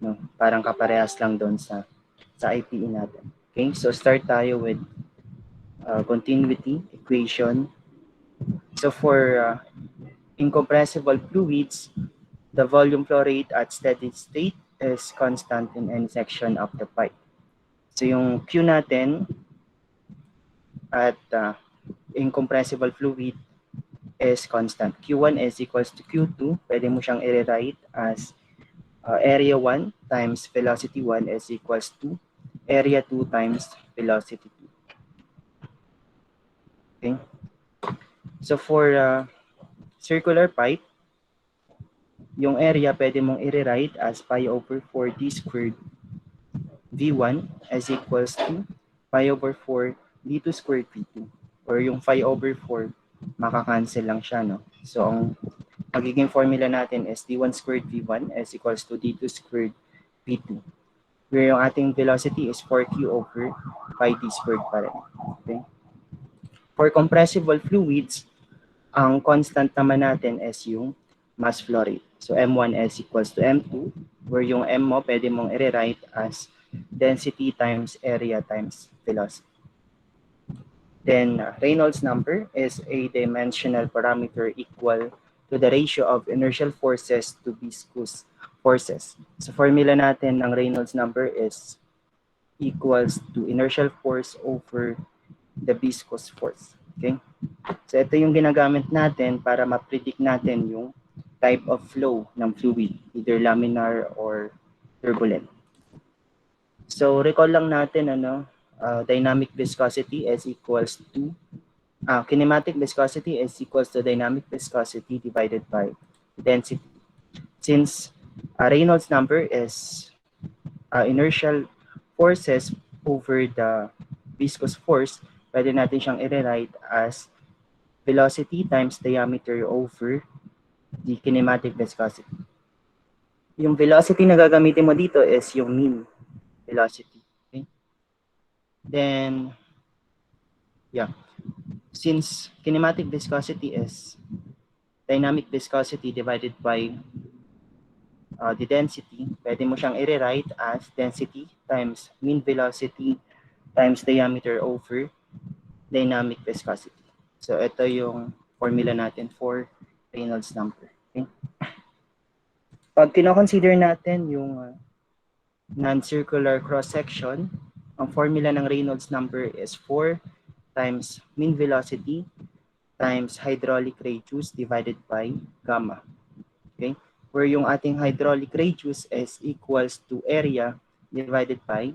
No? Parang kaparehas lang doon sa IPE natin. Okay, so start tayo with continuity equation. So for incompressible fluids, the volume flow rate at steady state is constant in any section of the pipe. So yung Q natin at incompressible fluid is constant. Q1 is equals to Q2. Pwede mo siyang i-rewrite as area 1 times velocity 1 is equals to area 2 times velocity 2. Okay? So for circular pipe, yung area pwede mong i-rewrite as pi over 4d squared V1 is equals to pi over 4 d2 squared V2. Or yung pi over 4, makakancel lang siya, no? So, ang magiging formula natin is d1 squared V1 is equals to d2 squared V2. Where yung ating velocity is 4q over pi d squared pa rin. Okay? For compressible fluids, ang constant naman natin is yung mass flow rate. So M1 is equals to M2, where yung M mo pwede mong i-rewrite as density times area times velocity. Then Reynolds number is a dimensional parameter equal to the ratio of inertial forces to viscous forces. So formula natin ng Reynolds number is equals to inertial force over the viscous force. Okay? So ito yung ginagamit natin para ma-predict natin yung type of flow ng fluid, either laminar or turbulent. So recall lang natin dynamic viscosity is equals to kinematic viscosity is equals to dynamic viscosity divided by density. Since Reynolds number is inertial forces over the viscous force, pwede natin siyang i-rewrite as velocity times diameter over the kinematic viscosity. Yung velocity na gagamitin mo dito is yung mean velocity. Okay? Then, yeah. Since kinematic viscosity is dynamic viscosity divided by the density, pwede mo siyang i-rewrite as density times mean velocity times diameter over dynamic viscosity. So ito yung formula natin for Reynolds number. Okay? Pag kino-consider natin yung non-circular cross-section, ang formula ng Reynolds number is 4 times mean velocity times hydraulic radius divided by gamma. Okay? Where yung ating hydraulic radius is equals to area divided by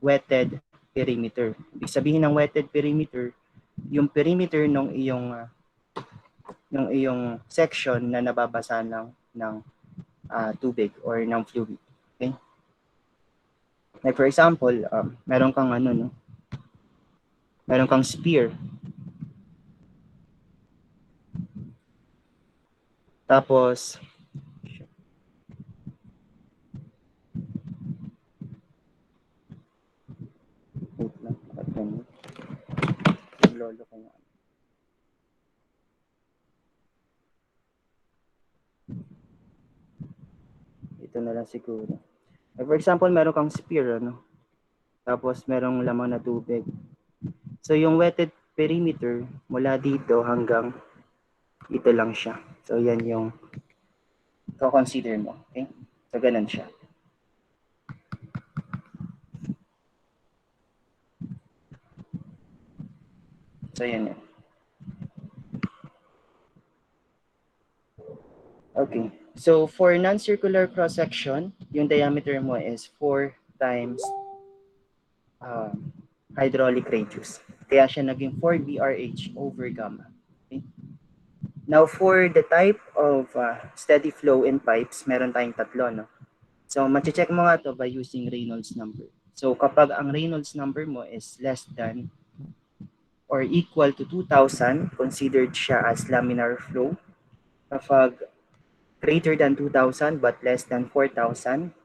wetted perimeter. Ibig sabihin ng wetted perimeter, yung perimeter ng iyong section na nababasa ng tubig or ng fluid. Okay? Like for example, meron kang meron kang sphere. Tapos wait lang, yung lolo ko nga. Ito na lang siguro. Like for example, meron kang sphere, tapos merong lamang na tubig. So yung wetted perimeter mula dito hanggang dito lang siya. So yan yung consider mo. Okay? So ganun siya. So yan yun. Okay. So for non-circular cross-section, yung diameter mo is 4 times hydraulic radius. Kaya siya naging 4 BRH over gamma. Okay? Now for the type of steady flow in pipes, meron tayong tatlo. No? So mache-check mo nga to by using Reynolds number. So kapag ang Reynolds number mo is less than or equal to 2,000, considered siya as laminar flow. Kapag greater than 2,000 but less than 4,000,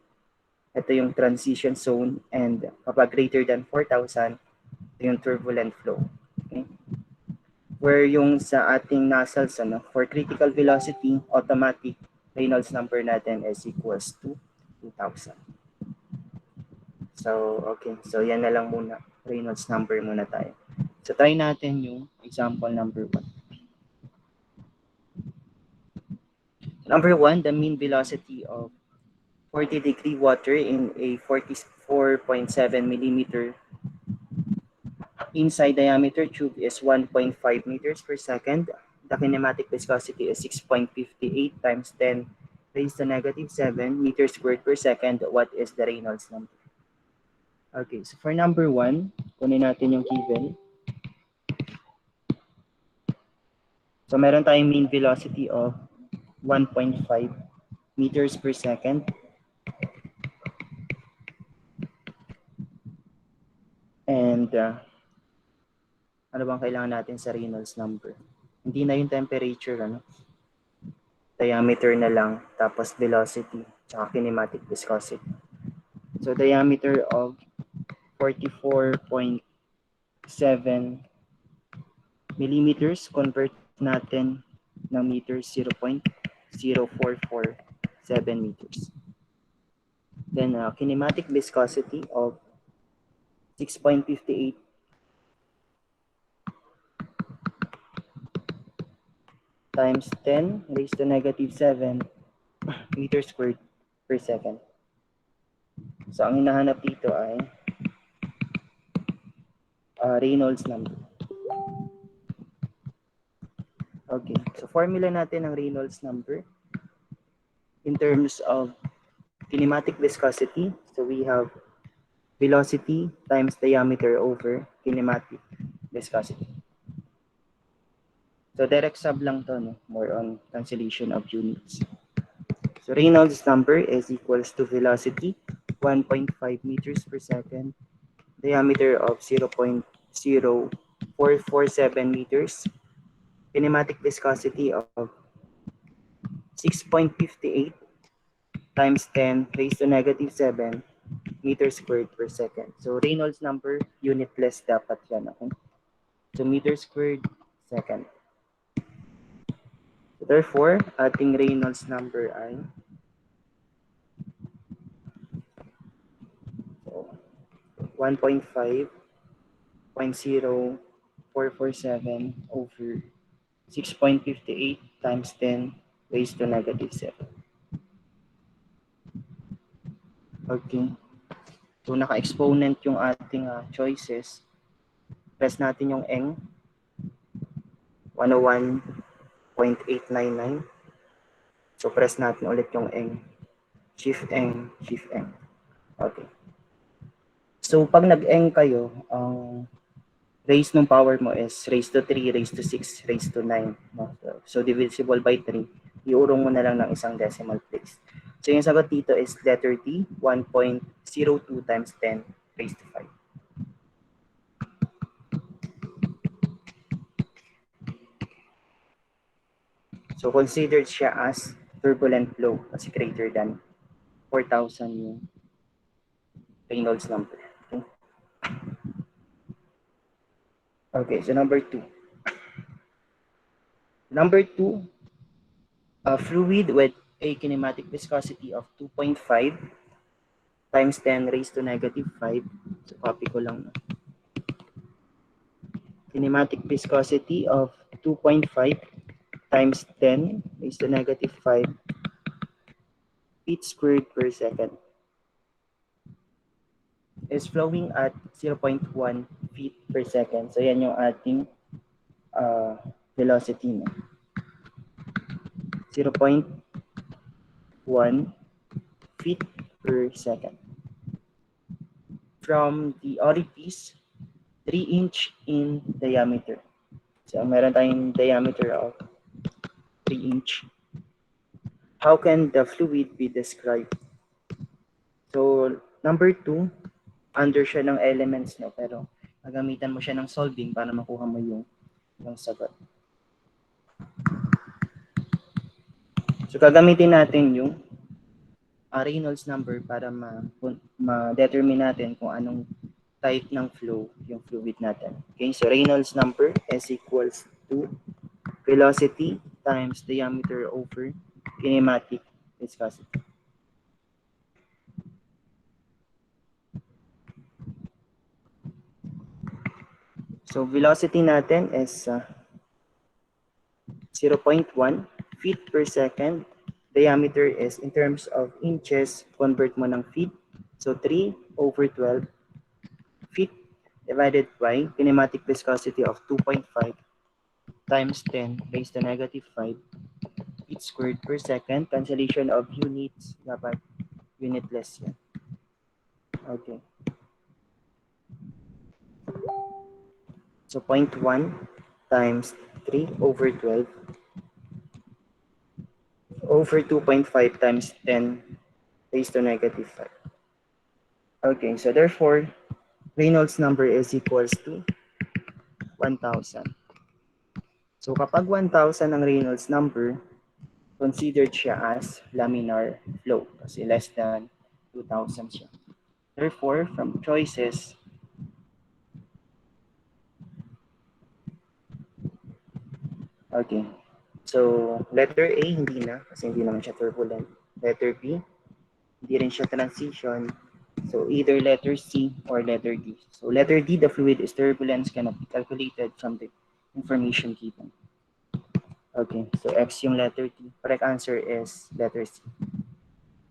ito yung transition zone, and kapag greater than 4,000, ito yung turbulent flow. Okay? Where yung sa ating nozzles, for critical velocity, automatic Reynolds number natin is equals to 2,000. So, okay. So, yan na lang muna. Reynolds number muna tayo. So, try natin yung example number 1. Number 1, the mean velocity of 40-degree water in a 44.7 millimeter inside diameter tube is 1.5 meters per second. The kinematic viscosity is 6.58 times 10 raised to negative 7 meters squared per second. What is the Reynolds number? Okay, so for number 1, kunin natin yung given. So meron tayong mean velocity of 1.5 meters per second. And ano bang kailangan natin sa Reynolds number? Hindi na yung temperature, diameter na lang, tapos velocity, tsaka kinematic viscosity. So diameter of 44.7 millimeters, convert natin ng meters, 0.0447 meters. Then kinematic viscosity of 6.58 times 10 raised to negative 7 meters squared per second. So ang hinahanap dito ay Reynolds number. Okay, so formula natin ng Reynolds number in terms of kinematic viscosity. So we have velocity times diameter over kinematic viscosity. So direct sub lang to, no? More on cancellation of units. So Reynolds number is equals to velocity 1.5 meters per second, diameter of 0.0447 meters, kinematic viscosity of 6.58 times 10 raised to negative 7 meters squared per second. So Reynolds number, unitless dapat yan. Okay? So meter squared second. So therefore, ating Reynolds number ay 1.5.0447 over 6.58 times 10 raised to negative 7. Okay. So naka-exponent yung ating choices. Press natin yung eng. 101.899. So press natin ulit yung eng. Shift eng, shift eng. Okay. So pag nag-eng kayo, ang raise ng power mo is raised to 3, raised to 6, raised to 9. No? So divisible by 3. Iurong mo na lang ng isang decimal place. So yung sagot dito is letter D, 1.02 times 10 raised to 5. So considered siya as turbulent flow kasi greater than 4,000 yung Reynolds number. Okay, okay, so number 2. Number 2, a fluid with a kinematic viscosity of 2.5 times 10 raised to negative 5. So copy ko lang. Kinematic viscosity of 2.5 times 10 raised to negative 5 feet squared per second is flowing at 0.1 feet per second. So yan yung ating velocity mo. 0.1 feet per second. From the orifice, 3 inch in diameter. So meron tayong diameter of 3 inch. How can the fluid be described? So number 2, under siya ng elements, no? Pero magamitan mo siya ng solving para makuha mo yung sagot. So gagamitin natin yung Reynolds number para ma-determine natin kung anong type ng flow yung fluid natin. Okay, so Reynolds number is equals to velocity times diameter over kinematic viscosity. So velocity natin is 0.1 feet per second. Diameter is in terms of inches, convert mo ng feet. So 3/12 feet divided by kinematic viscosity of 2.5 times 10 raised to negative 5 feet squared per second. Cancellation of units, dapat unitless yan. Okay. So 0.1 times 3/12 over 2.5 times 10 raised to negative 5. Okay, so therefore, Reynolds number is equals to 1,000. So kapag 1,000 ang Reynolds number, considered siya as laminar flow kasi less than 2,000 siya. Therefore, from choices, okay. So, letter A, hindi na kasi hindi naman siya turbulent. Letter B, hindi rin siya transition. So, either letter C or letter D. So, letter D, the fluid is turbulence cannot be calculated from the information given. Okay, so X yung letter T. Correct answer is letter C.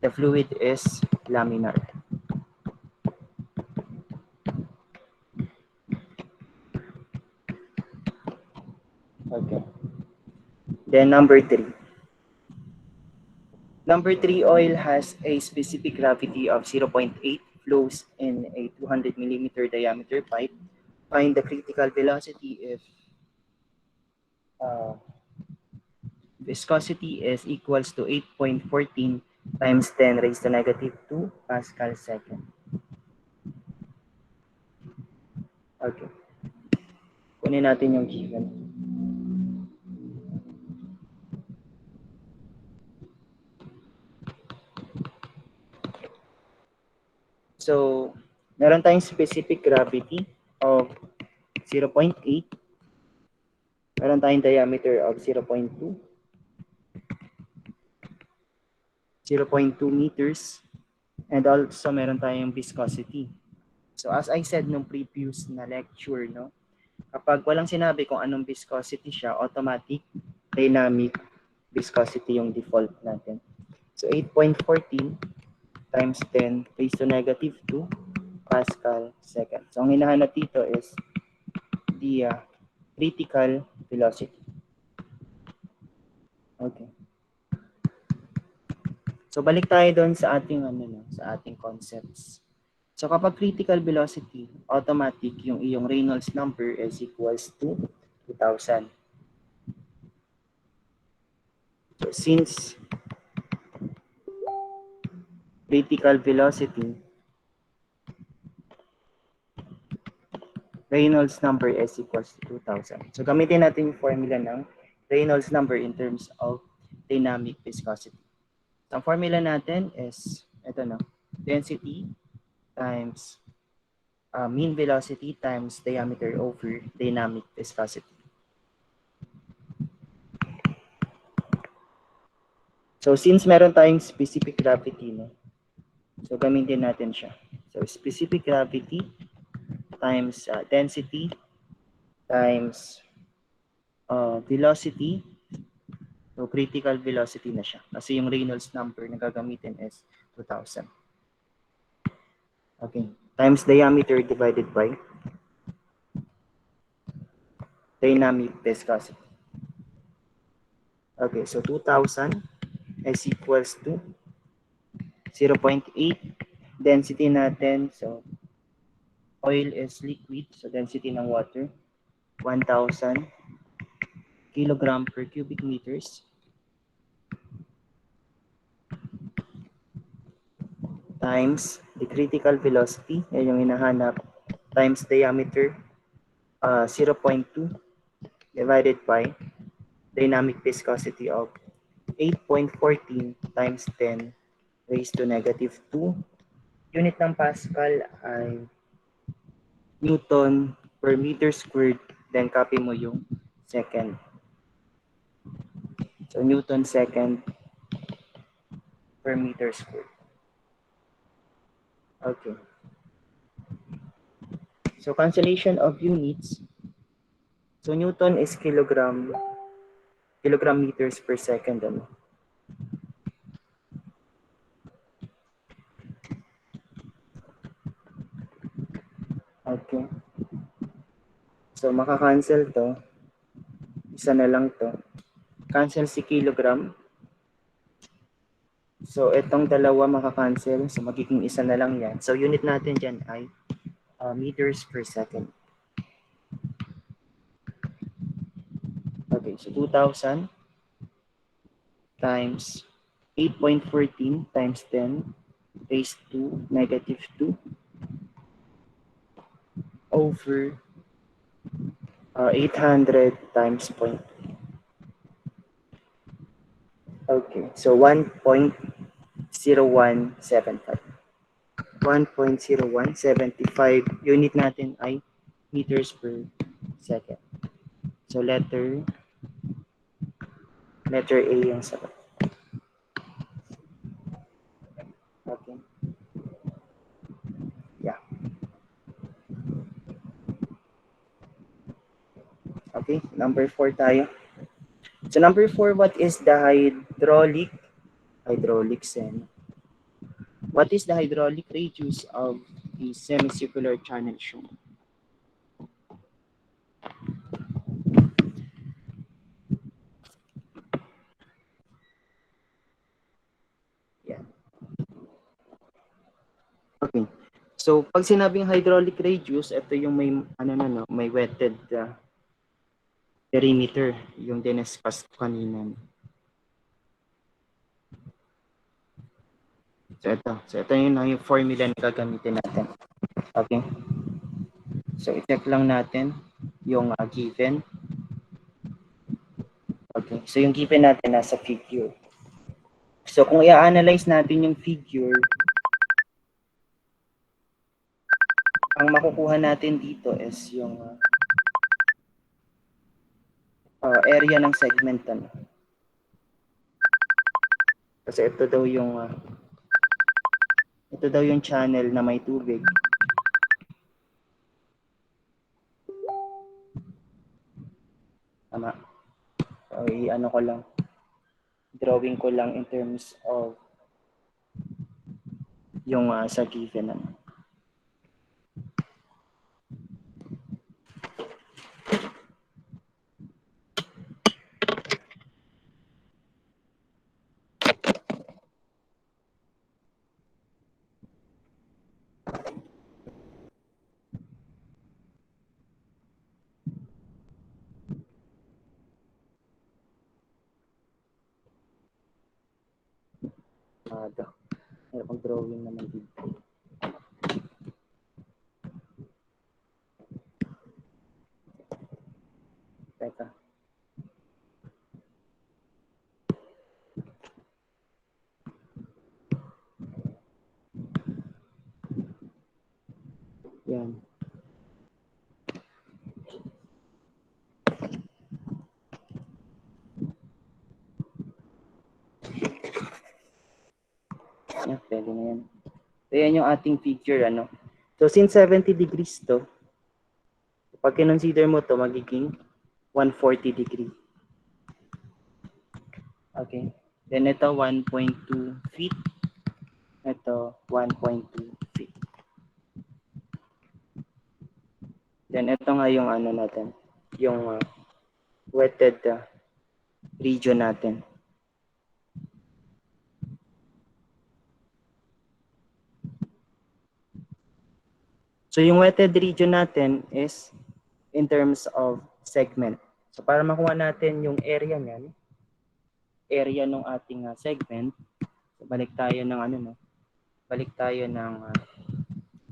The fluid is laminar. Okay. Then number 3. Number 3, oil has a specific gravity of 0.8, flows in a 200 millimeter diameter pipe. Find the critical velocity if viscosity is equals to 8.14 times 10 raised to negative 2 Pascal second. Okay. Kunin natin yung given. So, meron tayong specific gravity of 0.8. Meron tayong diameter of 0.2. 0.2 meters. And also, meron tayong viscosity. So, as I said nung previous na lecture, no, kapag walang sinabi kung anong viscosity siya, automatic, dynamic viscosity yung default natin. So, 8.14 times 10 raised to negative 2 Pascal second. So, ang hinahanap dito is the critical velocity. Okay. So, balik tayo doon sa ating, sa ating concepts. So, kapag critical velocity, automatic yung iyong Reynolds number is equals to 2,000. So, since critical velocity, Reynolds number is equals to 2,000. So, gamitin natin yung formula ng Reynolds number in terms of dynamic viscosity. So, ang formula natin is, ito no, density times mean velocity times diameter over dynamic viscosity. So, since meron tayong specific gravity, no, so gamitin natin siya. So, specific gravity times density times velocity. So, critical velocity na siya. Kasi yung Reynolds number na gagamitin is 2,000. Okay. Times diameter divided by dynamic viscosity. Okay, so 2,000 is equals to 0.8 density natin. So, oil is liquid. So, density ng water, 1,000 kilogram per cubic meters times the critical velocity, yan yung hinahanap, times diameter, 0.2 divided by dynamic viscosity of 8.14 times 10 raised to negative 2. Unit ng Pascal ay Newton per meter squared, then copy mo yung second. So, Newton second per meter squared. Okay. So, cancellation of units. So Newton is kilogram meters per second. Ano? Okay. So maka-cancel to. Isa na lang to. Cancel si kilogram. So itong dalawa maka-cancel. So magiging isa na lang yan. So unit natin dyan ay meters per second. Okay, so 2,000 times 8.14 times 10 raised to negative 2 over 800 times point. Okay, so 1.0175. 1.0175 unit natin ay meters per second. So letter A yung sagot. Okay. Yeah. Okay, number 4 tayo. So number 4, what is the hydraulics and what is the hydraulic radius of the semicircular channel shown? Yeah. Okay. So pag sinabing hydraulic radius, ito yung may may wetted perimeter, yung diniscuss ko kanina. So ito yung formula na gagamitin natin. Okay. So i-check lang natin yung given. Okay. So yung given natin nasa figure. So kung i-analyze natin yung figure, ang makukuha natin dito is yung area ng segment. Ano? Kasi ito daw yung channel na may tubig. Tama. So i-ano ko lang. Drawing ko lang in terms of yung sa given. Ano. May pag-drawing naman dito. Teka. Yan. Yan, pwede na yan. So yan yung ating figure. Ano. So since 70 degrees to, pag kinonsider mo to, magiging 140 degree. Okay. Then ito 1.2 feet. Ito 1.2 feet. Then ito nga yung ano natin, yung wetted region natin. So yung wetted region natin is in terms of segment. So para makuha natin yung area niyan, area ng ating segment, so balik tayo ng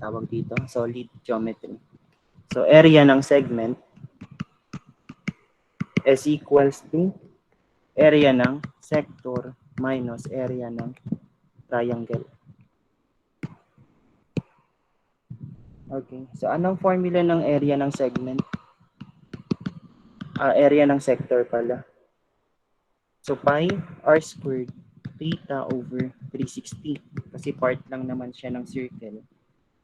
tawag dito, solid geometry. So area ng segment is equals to area ng sector minus area ng triangle. Okay. So anong formula ng area ng segment? Area ng sector pala. So pi r squared theta over 360 kasi part lang naman siya ng circle.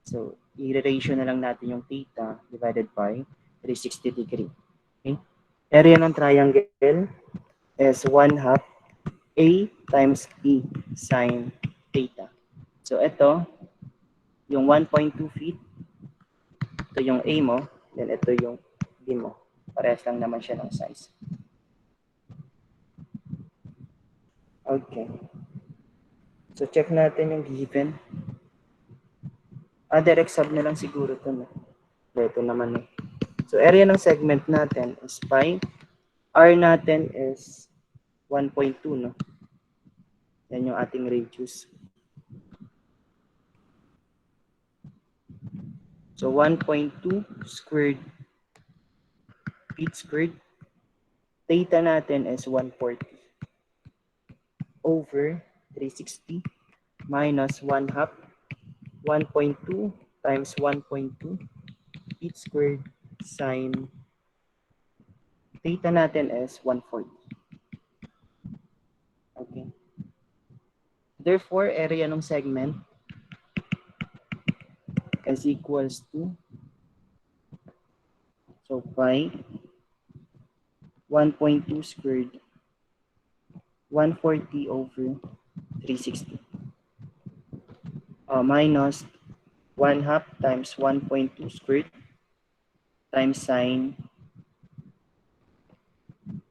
So i-ratio na lang natin yung theta divided by 360 degree. Area ng triangle is 1 half A times E sine theta. So ito, yung 1.2 feet, ito yung A mo, then ito yung B mo. Parehas lang naman siya ng size. Okay. So check natin yung given. Direct sub na lang siguro ito. No? Ito naman. So area ng segment natin is pi. R natin is 1.2. No? Yan yung ating radius. So 1.2 squared feet squared. Theta natin is 140 over 360 minus 1 half 1.2 times 1.2 feet squared sine theta natin is 140. Okay. Therefore, area ng segment is equals to so pi 1.2 squared 140 over 360 minus 1 half times 1.2 squared times sine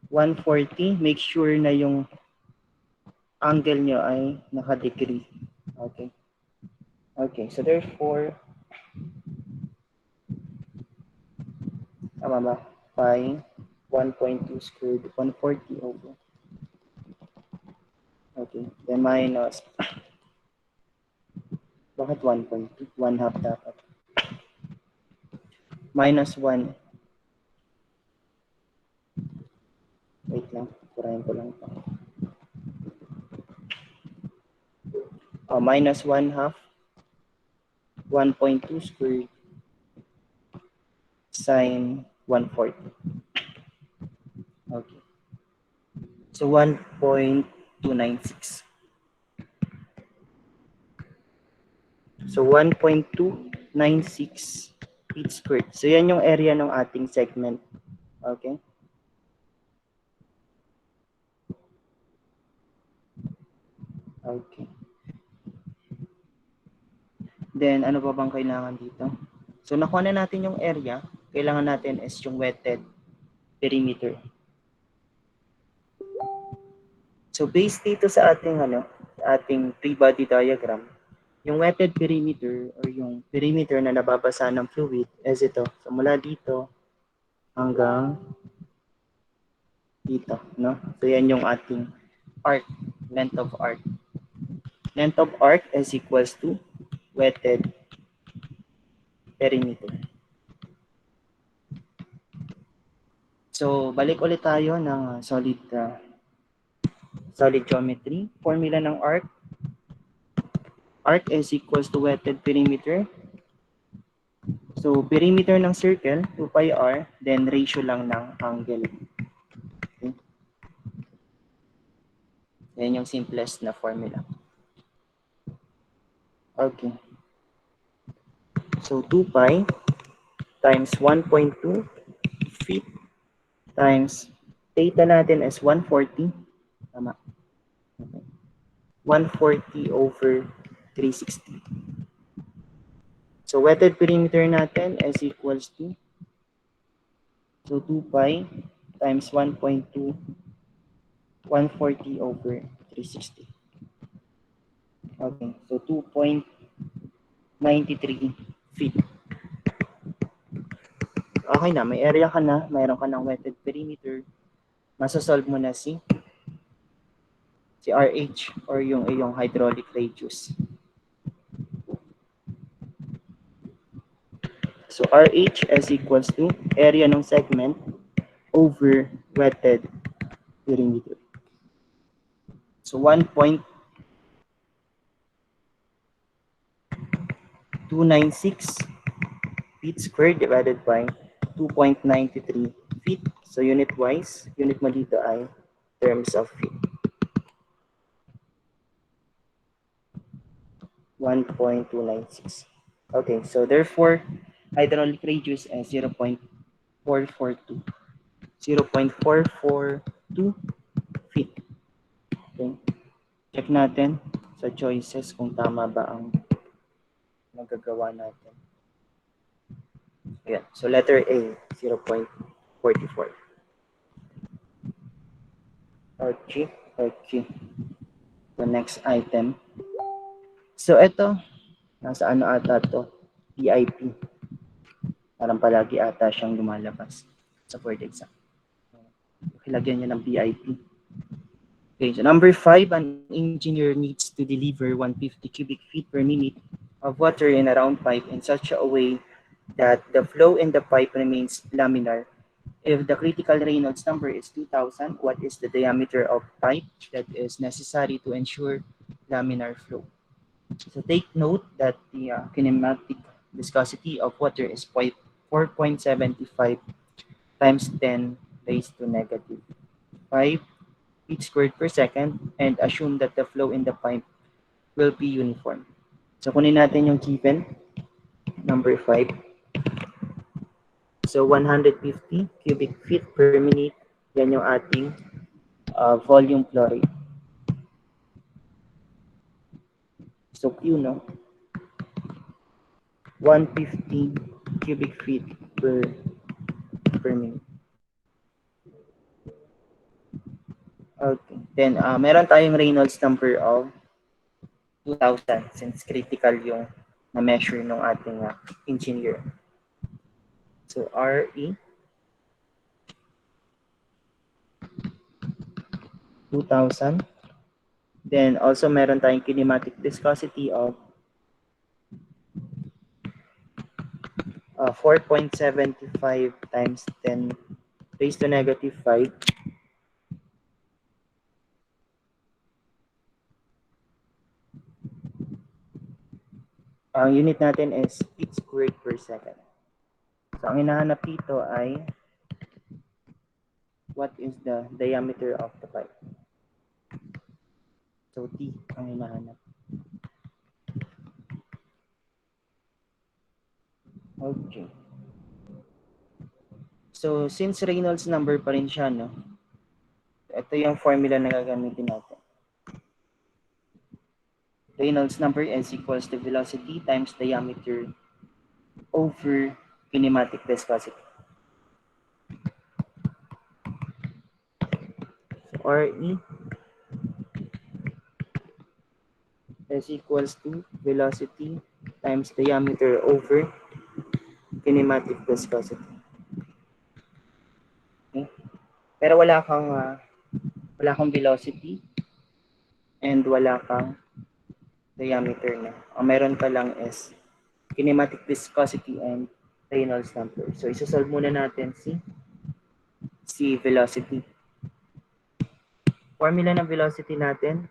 140. Make sure na yung angle nyo ay naka-degree. Okay. Okay, so therefore, tama ba? Pi 1.2 squared 140 over. Okay, then minus, bakit 1.2? 1 half dapat. Minus 1. Wait lang, kurahin ko lang ito. Minus 1 half 1.2 squared sine 140. Okay. So 1.296. So 1.296 feet squared. So yan yung area ng ating segment. Okay? Okay. Then ano pa bang kailangan dito? So nakuha na natin yung area. Kailangan natin is yung wetted perimeter. So based dito sa ating ating free body diagram, yung wetted perimeter or yung perimeter na nababasa ng fluid is ito. So mula dito hanggang dito, no? So yan yung ating arc, length of arc. Length of arc is equals to wetted perimeter. So balik ulit tayo ng solid geometry. Formula ng arc. Arc is equals to wetted perimeter. So, perimeter ng circle, 2 pi r, then ratio lang ng angle. Okay. Yan yung simplest na formula. Okay. So, 2 pi times 1.2 feet times theta natin is 140. Tama. Okay. 140 over 360. So, wetted perimeter natin is equals to 2 pi times 1.2 140 over 360. Okay, so 2.93 feet. Okay na, may area ka na, mayroon ka ng wetted perimeter. Masasolve mo na si RH or yung iyong hydraulic radius. So RH is equals to area ng segment over wetted perimeter. So 1.296 feet squared divided by 2.93 feet. So unit-wise, unit mo dito ay terms of feet. 1.296. Okay, so therefore, hydraulic radius is 0.442 0.442 feet. Okay. Check natin sa choices kung tama ba ang magagawa natin. Ayan. So letter A, 0.44. Okay. Okay. The next item. So ito, nasa ano ata to? PIP. Parang palagi ata siyang lumalabas sa board exam. Ilagyan niya ng PIP. Okay, so number 5, an engineer needs to deliver 150 cubic feet per minute of water in a round pipe in such a way that the flow in the pipe remains laminar. If the critical Reynolds number is 2000, what is the diameter of pipe that is necessary to ensure laminar flow? So take note that the kinematic viscosity of water is 4.75 times 10 raised to negative 5 feet squared per second, and assume that the flow in the pipe will be uniform. So kunin natin yung given, number 5. So 150 cubic feet per minute, yan yung ating volume flow rate. So Q, no? 150 cubic feet per minute. Okay. Then, meron tayong Reynolds number of 2,000 since critical yung na-measure ng ating engineer. So, RE 2,000. Then, also meron tayong kinematic viscosity of 4.75 times 10 raised to negative 5. Ang unit natin is feet squared per second. So, ang hinahanap dito ay what is the diameter of the pipe. So, T ang hinahanap. Okay. So, since Reynolds number pa rin siya, no? Ito yung formula na gagamitin natin. Reynolds number is equals to velocity times diameter over kinematic viscosity. So, RE is equals to velocity times diameter over kinematic viscosity. Okay? Pero wala kang velocity and wala kang diameter na. Ang meron ka lang is kinematic viscosity and Reynolds number. So, isa-solve muna natin si velocity. Formula ng velocity natin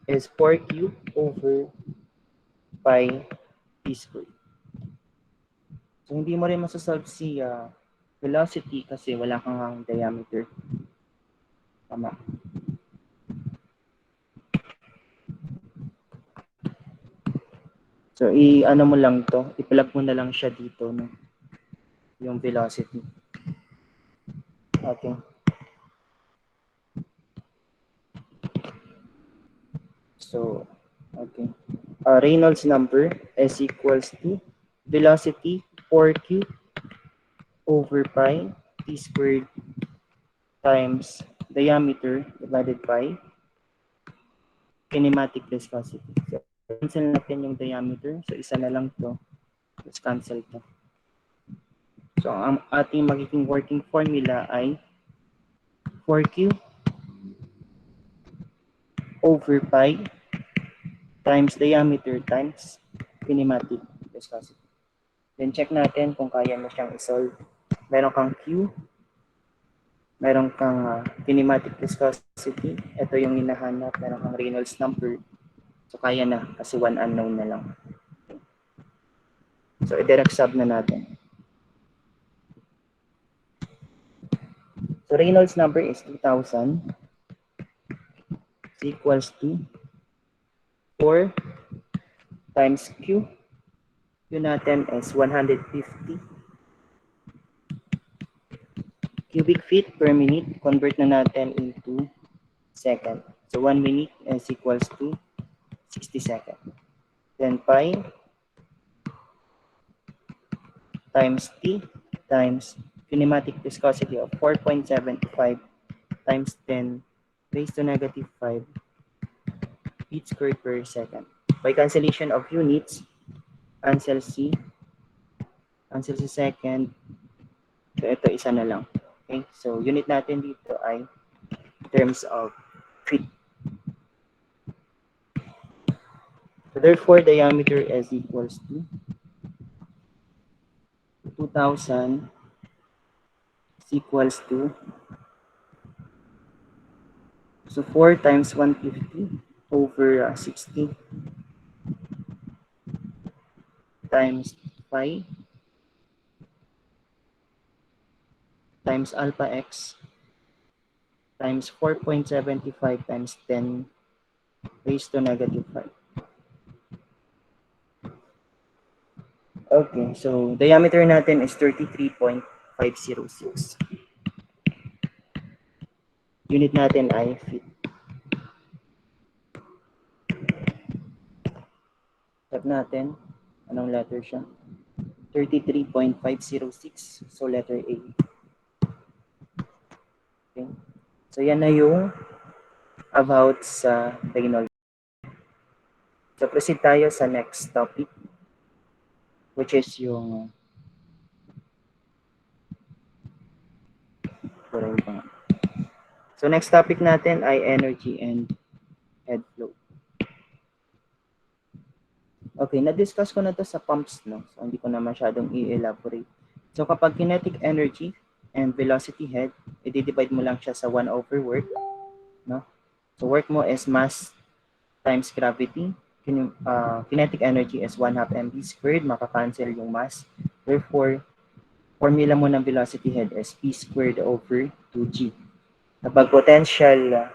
is 4q over pi t squared. So, hindi mo rin masasolve si velocity kasi wala kang diameter. Tama. So, i-ano mo lang to, i-plug mo na lang siya dito, no? Yung velocity. Okay. So, okay. Reynolds number is equals to velocity 4q over pi t squared times diameter divided by kinematic viscosity. So, cancel natin yung diameter. So, isa na lang to. Let's cancel to. So, ang ating magiging working formula ay 4q over pi times diameter times kinematic viscosity. Then, check natin kung kaya mo siyang isolve. Meron kang Q, meron kang kinematic viscosity. Ito yung hinahanap. Meron kang Reynolds number. So, kaya na kasi one unknown na lang. So, i-direct sub na natin. So, Reynolds number is 2,000 equals to 4 times Q. Q natin is 150 cubic feet per minute, convert na natin into second. So 1 minute is equals to 60 seconds. Then pi times T times kinematic viscosity of 4.75 times 10 raised to negative 5 feet squared per second. By cancellation of units, cancel C, cancel sa second, so ito isa na lang. Okay, so unit natin dito ay in terms of feet. So therefore, diameter is equals to 2,000 is equals to, so 4 times 150 over 60 times pi times alpha x times 4.75 times 10 raised to negative 5. Okay, so diameter natin is 33.506. Unit natin ay feet. Step natin, anong letter siya? 33.506, so letter A. Okay. So yan na yung about sa Reynolds. So proceed tayo sa next topic, which is yung so next topic natin ay energy and head flow. Okay, na-discuss ko na to sa pumps, no? So hindi ko na masyadong i-elaborate. So kapag kinetic energy and velocity head, i-divide mo lang siya sa 1 over work, no? So work mo is mass times gravity. Kinetic energy is 1/2 mv squared, makakancel yung mass. Therefore, formula mo ng velocity head is p squared over 2g. Kapag potential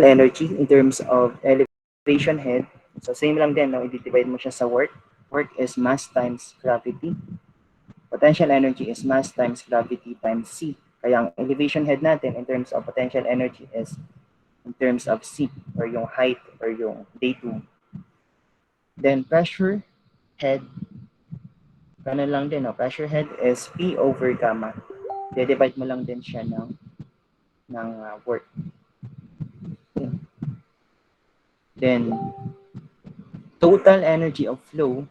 energy in terms of elevation head, so same lang din, no? I-divide mo siya sa work. Work is mass times gravity. Potential energy is mass times gravity times c. Kaya ang elevation head natin in terms of potential energy is in terms of c, or yung height, or yung datum. Then pressure head, ganun lang din, no? Pressure head is P over gamma. De-divide mo lang din siya ng work. Okay. Then, total energy of flow,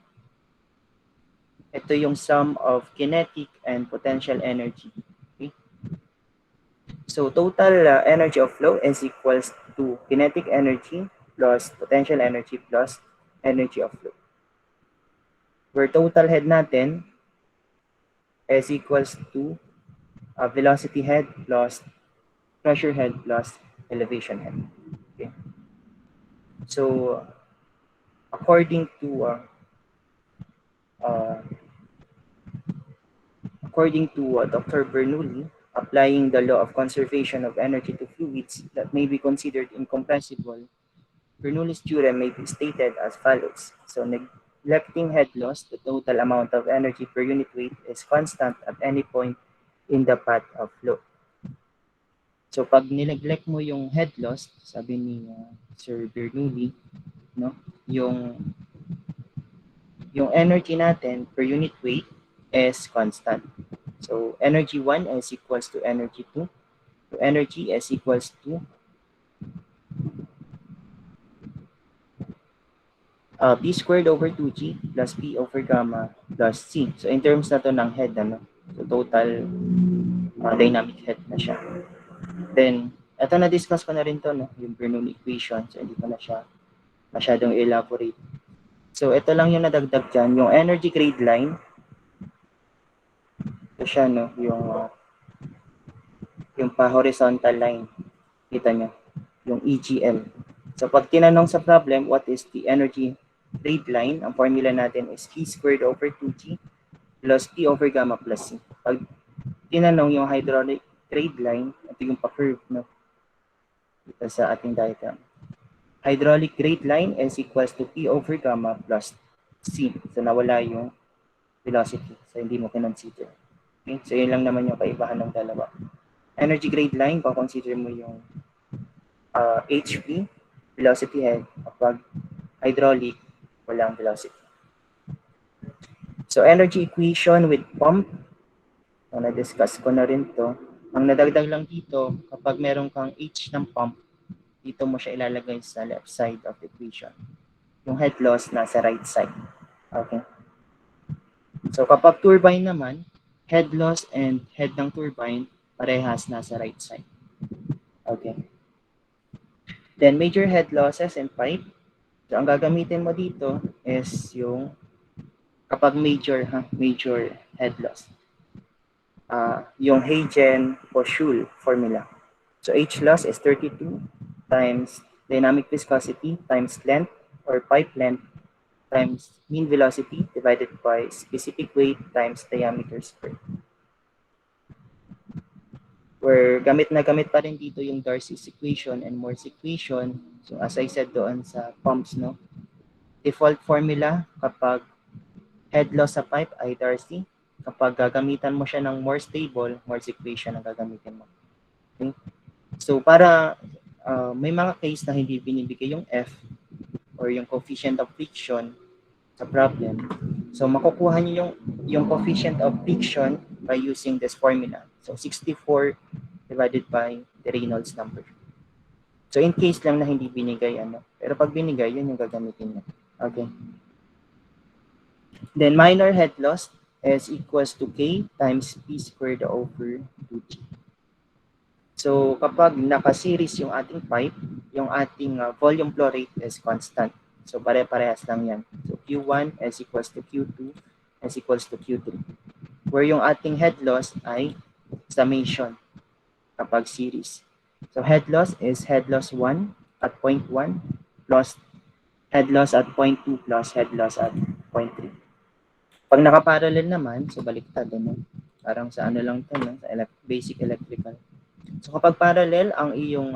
ito yung sum of kinetic and potential energy. Okay? So, total energy of flow is equals to kinetic energy plus potential energy plus energy of flow. Where total head natin is equals to velocity head plus pressure head plus elevation head. Okay. So, according to Dr. Bernoulli, applying the law of conservation of energy to fluids that may be considered incompressible, Bernoulli's theorem may be stated as follows. So, neglecting head loss, the total amount of energy per unit weight is constant at any point in the path of flow. So, pag nineglect mo yung head loss, sabi ni Sir Bernoulli, no, yung energy natin per unit weight is constant. So, energy 1 is equals to energy 2. So, energy is equals to P squared over 2G plus P over gamma plus C. So, in terms na to ng head, ano? So, total dynamic head na siya. Then, ito na-discuss ko na rin to, no? Yung Bernoulli equation. So, hindi ko na siya masyadong elaborate. So, ito lang yung nadagdag dyan. Yung energy grade line. Ito siya, no? Yung pa-horizontal line. Kita nyo? Yung EGL. So, pag tinanong sa problem, what is the energy grade line? Ang formula natin is P squared over 2G plus P over gamma plus C. Pag tinanong yung hydraulic grade line, ito yung pa-curve, no? Ito sa ating diagram. Hydraulic grade line is equals to P over gamma plus C. So, nawala yung velocity. So, hindi mo kinonsider. Okay? So, yun lang naman yung kaibahan ng dalawa. Energy grade line, consider mo yung HP, velocity head. Kapag hydraulic, walang velocity. So, energy equation with pump, so, na-discuss ko na rin to. Ang nadagdag lang dito, kapag meron kang H ng pump, dito mo siya ilalagay sa left side of the equation. Yung head loss nasa right side. Okay. So kapag turbine naman, head loss and head ng turbine parehas nasa right side. Okay. Then major head losses and pipe. So ang gagamitin mo dito is yung kapag major head loss. Yung Hagen o Schul formula. So H loss is 32 times dynamic viscosity times length or pipe length times mean velocity divided by specific weight times diameter squared. Where gamit na gamit pa rin dito yung Darcy's equation and Morse equation. So as I said doon sa pumps, no? Default formula kapag head loss sa pipe ay Darcy. Kapag gagamitan mo siya ng Morse table, Morse equation ang gagamitin mo. Okay? So para may mga case na hindi binibigay yung F or yung coefficient of friction sa problem. So makukuha niyo yung coefficient of friction by using this formula. So 64 divided by the Reynolds number. So in case lang na hindi binigay pero pag binigay, yun yung gagamitin niya. Okay. Then minor head loss is equals to K times P squared over 2G. So kapag naka-series yung ating pipe, yung ating volume flow rate is constant. So pare-parehas lang yan. So Q1 is equals to Q2 is equals to Q3. Where yung ating head loss ay summation kapag series. So head loss is head loss 1 at 0.1 plus head loss at 0.2 plus head loss at 0.3. Pag nakaparallel naman, so baliktad, parang sa lang to, no? Sa basic electrical. So kapag parallel, ang iyong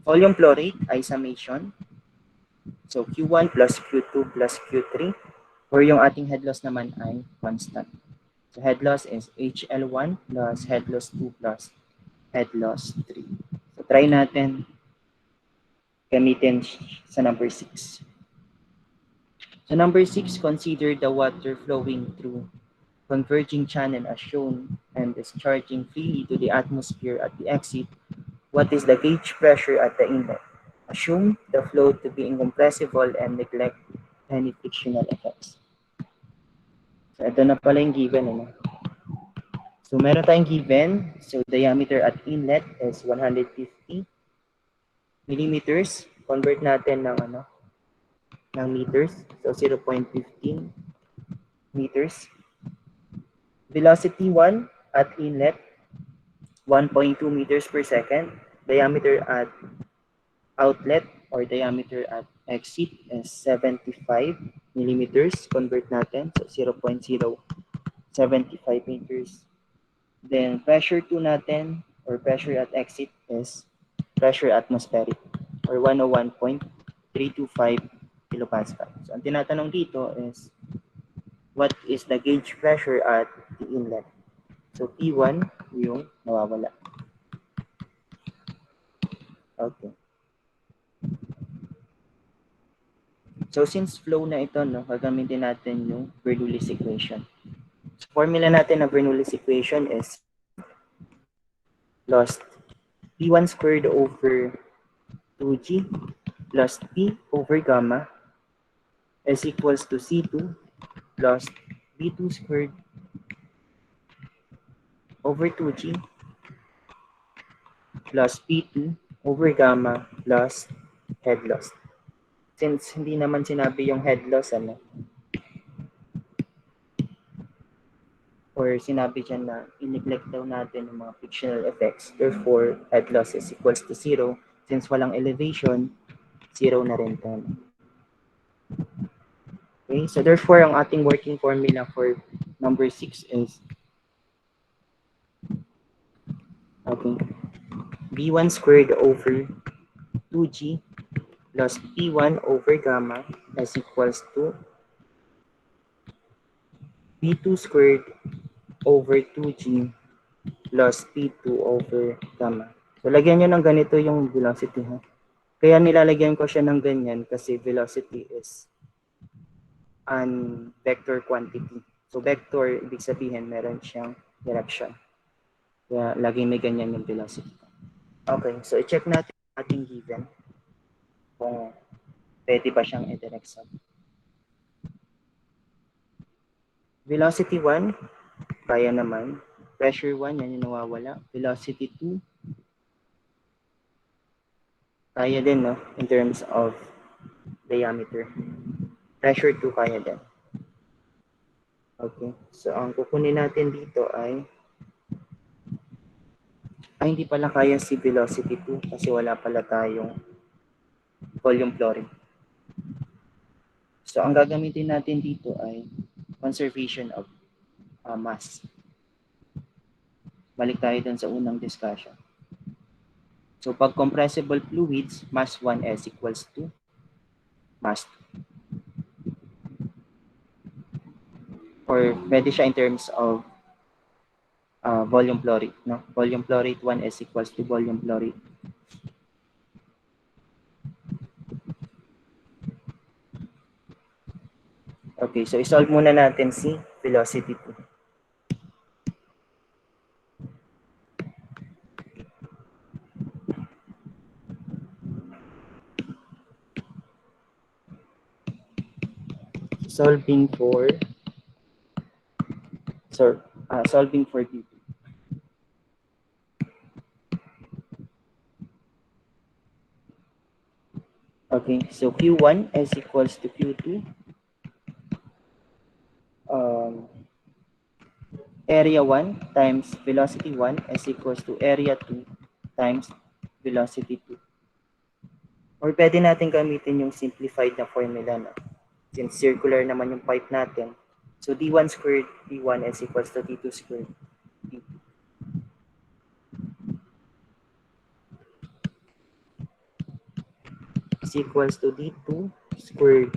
volume flow rate ay summation. So Q1 plus Q2 plus Q3, or yung ating head loss naman ay constant. So head loss is HL1 plus head loss 2 plus head loss 3. So try natin gamitin sa number 6. So number 6, consider the water flowing through converging channel as shown and discharging freely to the atmosphere at the exit. What is the gauge pressure at the inlet? Assume the flow to be incompressible and neglect any frictional effects. So ito na pala yung given. So meron tayong given. So diameter at inlet is 150 millimeters. Convert natin ng meters. So 0.15 meters. Velocity 1 at inlet, 1.2 meters per second. Diameter at outlet or diameter at exit is 75 millimeters. Convert natin. So 0.075 meters. Then pressure 2 natin or pressure at exit is pressure atmospheric or 101.325 kilopascal. So ang tinatanong dito is what is the gauge pressure at the inlet? So P1 yung nawawala. Okay. So since flow na ito, gagamitin natin yung Bernoulli's equation. So formula natin ng Bernoulli's equation is plus P1 squared over 2G plus P over gamma is equals to C2 plus B2 squared over 2G plus P2 over gamma plus head loss. Since hindi naman sinabi yung head loss, or sinabi dyan na in-neglect daw natin yung mga frictional effects, therefore, head loss is equals to 0. Since walang elevation, 0 na rin ito. Okay, so therefore, ang ating working formula for number 6 is B1 squared over 2G plus P1 over gamma is equals to B2 squared over 2g plus p2 over gamma. So, lagyan nyo ng ganito yung velocity. Ha? Kaya nilalagyan ko siya ng ganyan kasi velocity is an vector quantity. So, vector, ibig sabihin, meron siyang direction. Kaya, laging may ganyan yung velocity. Okay, so i-check natin ating given kung pwede ba siyang i-direct sum. Velocity 1, kaya naman. Pressure 1, yan yung nawawala. Velocity 2, kaya din, no? In terms of diameter. Pressure 2, kaya din. Okay, so ang kukunin natin dito ay hindi pala kaya si velocity 2 kasi wala pala tayong volume flow rate. So, ang gagamitin natin dito ay conservation of mass. Balik tayo dun sa unang discussion. So, pag compressible fluids, mass 1s equals to mass 2. Or pwede siya in terms of volume flow rate. No? Volume flow rate 1s equals to volume flow rate. Okay, so isolve muna natin si velocity 2. Solving for D2. Okay, so Q1 is equals to Q2. Area 1 times velocity 1 is equals to area 2 times velocity 2. Or pwede natin gamitin yung simplified na formula. No? Since circular naman yung pipe natin. So D1 squared, D1 is equals to D2 squared. D2 is equals to D2 squared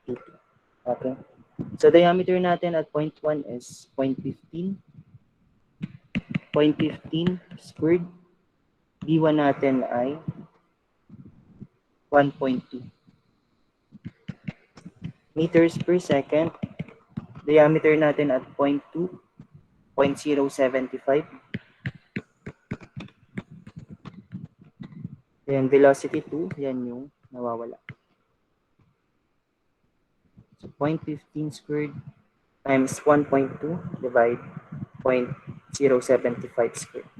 D2. Okay. So diameter natin at point 1 is 0.15. 0.15 squared. D1 natin ay 1.2 meters per second. Diameter natin at 0.2, 0.075. Then velocity 2, yan yung nawawala. So 0.15 squared times 1.2 divide 0.075 squared.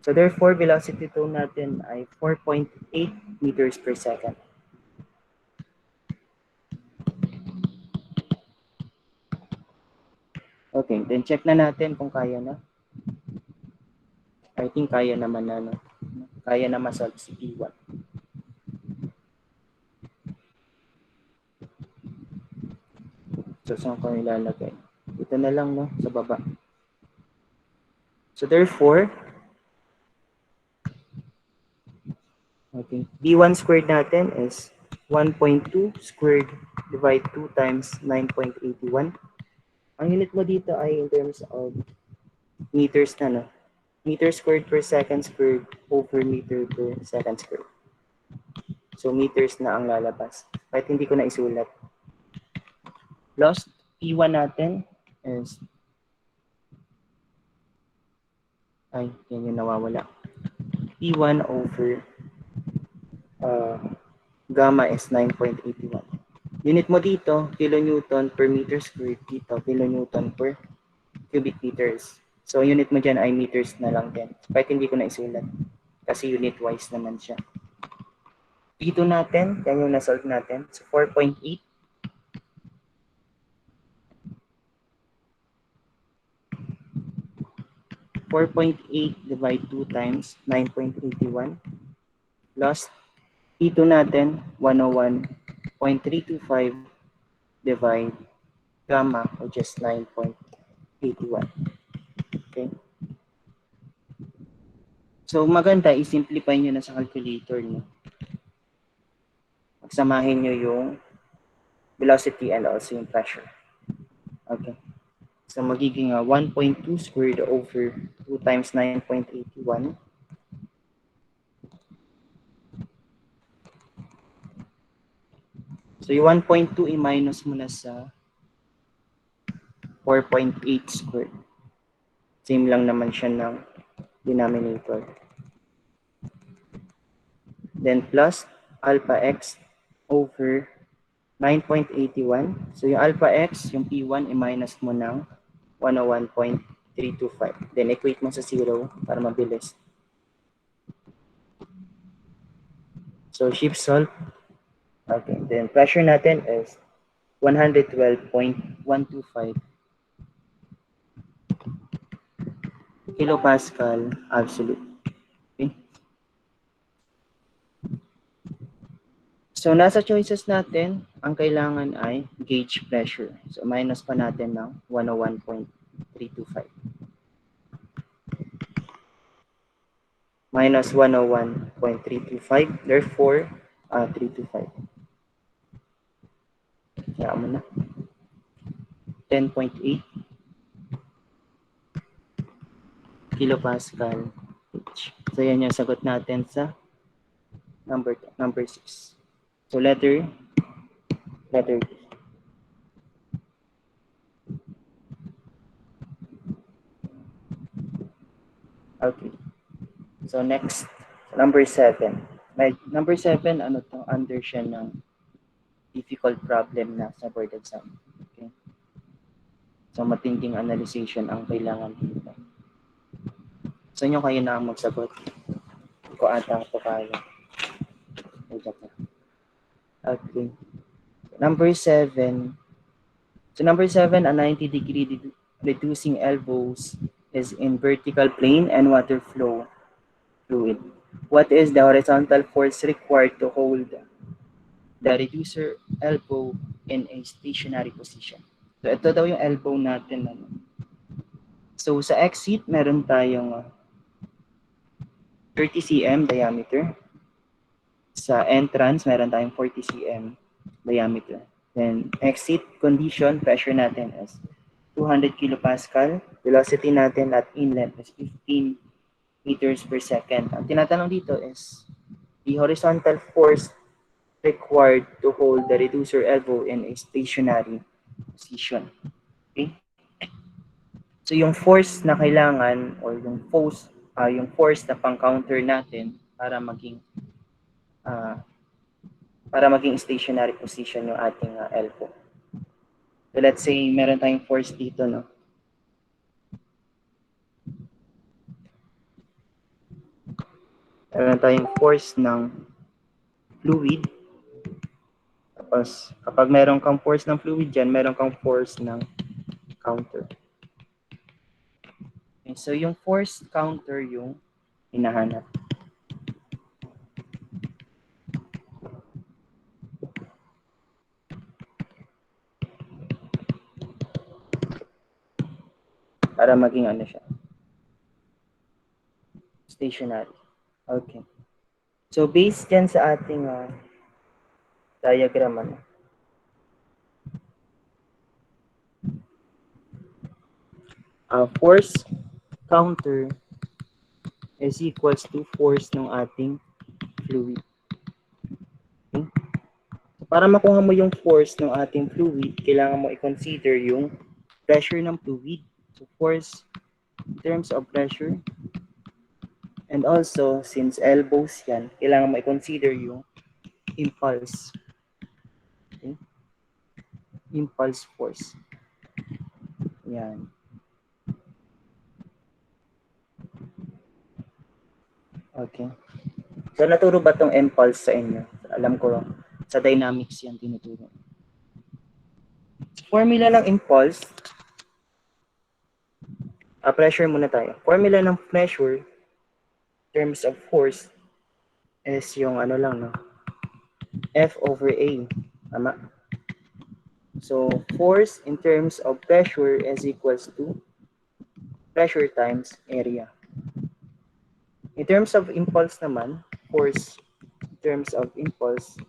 So therefore, velocity 2 natin ay 4.8 meters per second. Okay, then check na natin kung kaya na. I think kaya naman na, no? Kaya na masolve si P1. So, saan ko nilalagay? Ito na lang, no? Sa baba. So, therefore, okay, B1 squared natin is 1.2 squared divide 2 times 9.81. Ang unit mo dito ay in terms of meters na, no? Meter squared per second squared over meter per second squared. So, meters na ang lalabas. Kahit hindi ko na isulat. Plus, P1 natin is yan yung nawawala. P1 over gamma is 9.81. Unit mo dito, kilonewton per meter squared. Dito, kilonewton per cubic meters. So, unit mo dyan ay meters na lang din. Kahit hindi ko na isulat. Kasi unit-wise naman siya. P2 natin, yan yung nasolve natin. So, 4.8. 4.8 divide 2 times 9.81 plus P2 natin, 101.325 divide gamma, which is 9.81. Okay? So, maganda, i-simplify nyo na sa calculator nyo. Magsamahin nyo yung velocity and also yung pressure. Okay. So magiging 1.2 squared over 2 times 9.81. So yung 1.2 i-minus mo na sa 4.8 squared. Same lang naman siya ng denominator. Then plus alpha x over 9.81. So yung alpha x, yung P1, i-minus mo ng 101.325. Then equate mo sa 0 para mabilis. So shift solve. Okay. Then pressure natin is 112.125 kilopascal absolute. Okay. So nasa choices natin, ang kailangan ay gauge pressure. So minus pa natin ng 101.325. Minus 101.325. Therefore, 325. Kaya mo na. 10.8 kilopascal each. So yan yung sagot natin sa number 6. So letter D. Okay. So next, number 7. May number 7, ano to, under siya ng difficult problem na sa board exam. Okay. So matinding analyzation ang kailangan dito. So inyo kayo na ang magsagot. Ko ata ito kaya. Okay. Number 7. So number 7, a 90-degree reducing elbows is in vertical plane and water flow fluid. What is the horizontal force required to hold the reducer elbow in a stationary position? So ito daw yung elbow natin. So sa exit, meron tayong 30 cm diameter. Sa entrance, meron tayong 40 cm diameter. Then exit condition, pressure natin is 200 kilopascal. Velocity natin at inlet is 15 meters per second. Ang tinatanong dito is the horizontal force required to hold the reducer elbow in a stationary position. Okay? So yung force na kailangan or yung force na pang-counter natin uh, para maging stationary position yung ating elbow. So let's say meron tayong force dito, no? Meron tayong force ng fluid. Tapos kapag meron kang force ng fluid dyan, meron kang force ng counter. Okay, so yung force counter yung hinahanap. Para maging ano siya. Stationary. Okay. So based dyan sa ating diagram, ano? Force counter is equals to force ng ating fluid. Okay? So para makuha mo yung force ng ating fluid, kailangan mo i-consider yung pressure ng fluid. So force in terms of pressure. And also, since elbows yan, kailangan mo i-consider yung impulse. Okay? Impulse force. Yan. Okay. So, naturo ba tong impulse sa inyo? Alam ko, sa dynamics yan tinuturo. Formula ng impulse, pressure muna tayo. Formula ng pressure, terms of force, is yung ano lang, no? F over A. Tama? So, force in terms of pressure is equals to pressure times area. In terms of impulse naman, force in terms of impulse,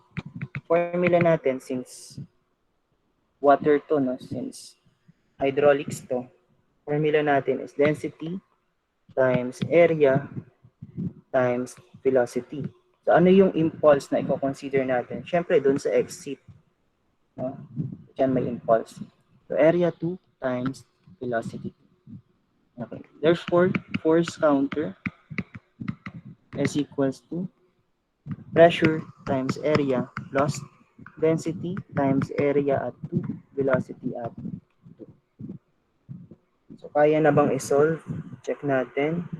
formula natin since water to, no? Since hydraulics to. Formula natin is density times area times velocity. So ano yung impulse na i-consider natin? Siyempre, dun sa exit. No? Diyan may impulse. So area 2 times velocity. Okay. Therefore, force counter is equals to pressure times area plus density times area at 2, velocity at 2. So, kaya na bang isolve? Check natin.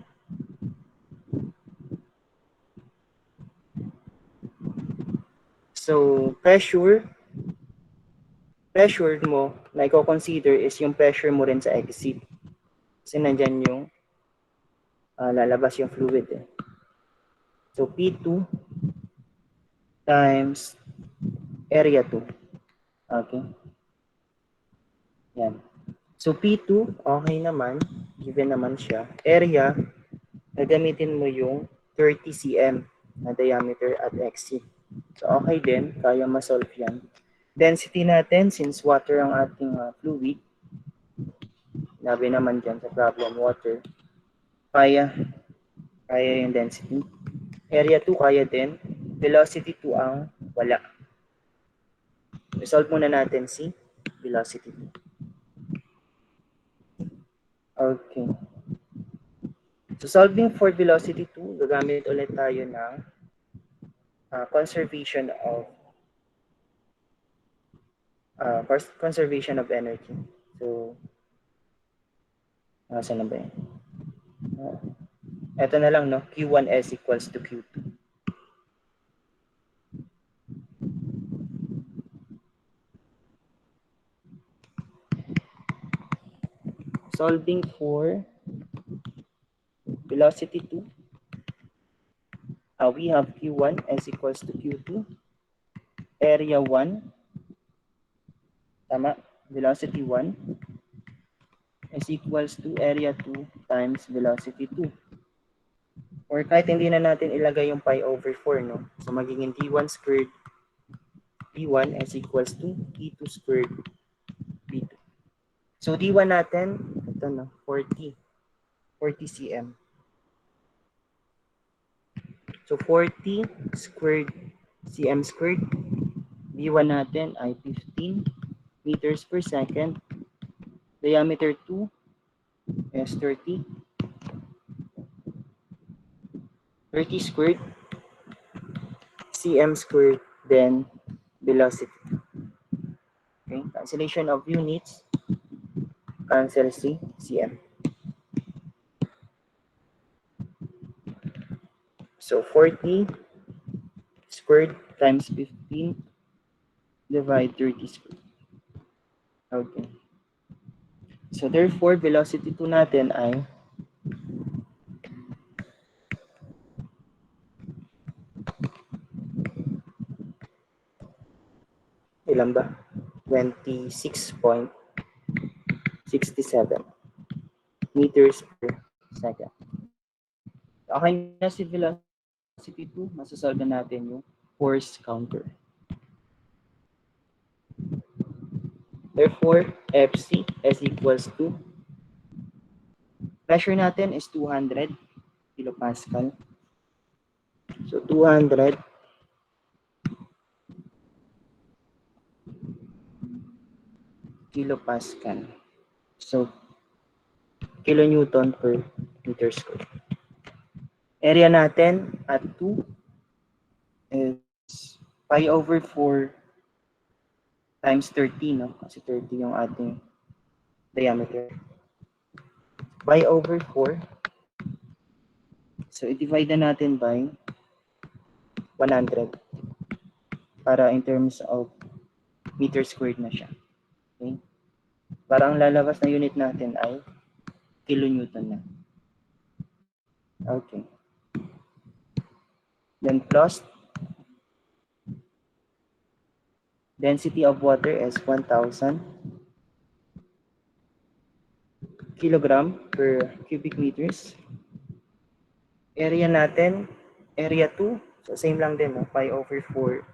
So, pressure mo na i-consider is yung pressure mo rin sa exit. Kasi nandyan yung lalabas yung fluid. So, P2 times area 2. Okay. Yan. So, P2, okay naman. Given naman siya. Area, gagamitin mo yung 30 cm na diameter at exit. So, okay din. Kaya ma-solve yan. Density natin, since water ang ating fluid, nabi naman dyan sa problem water, kaya yung density. Area 2, kaya din. Velocity 2 ang wala. Resolve muna natin si velocity 2. Okay. So, solving for velocity 2, gagamit ulit tayo ng conservation of energy. So, saan na ba yan? Ito na lang, no? Q1S equals to Q2. Solving for velocity 2, we have Q1S equals to Q2. Area 1, tama, velocity 1 is equals to area 2 times velocity 2. Or kahit hindi na natin ilagay yung pi over 4, no? So, magiging d1 squared d1 is equals to d2 squared d2. So, d1 natin, ito no, 40 cm. So, 40 squared cm squared. d1 natin ay 15 meters per second. Diameter 2 is 30 squared cm squared, then velocity. Okay, cancellation of units, cancel cm. So 40 squared times 15 divide 30 squared. Okay. So therefore, velocity 2 natin ay ilan ba? 26.67 meters per second. Okay na si velocity 2, masasolve na natin yung force counter. Therefore, Fc is equals to, pressure natin is 200 kilopascal. So 200 kilopascal. So kilonewton per meter square. Area natin at 2 is pi over 4 times 30, no? Kasi 30 yung ating diameter. Pi over 4. So, i-divide na natin by 100 para in terms of meter squared na siya. Okay? Para ang lalabas na unit natin ay kilonewton na. Okay. Then plus density of water is 1,000 kilogram per cubic meters. Area natin, area 2. So same lang din, no? Pi over 4.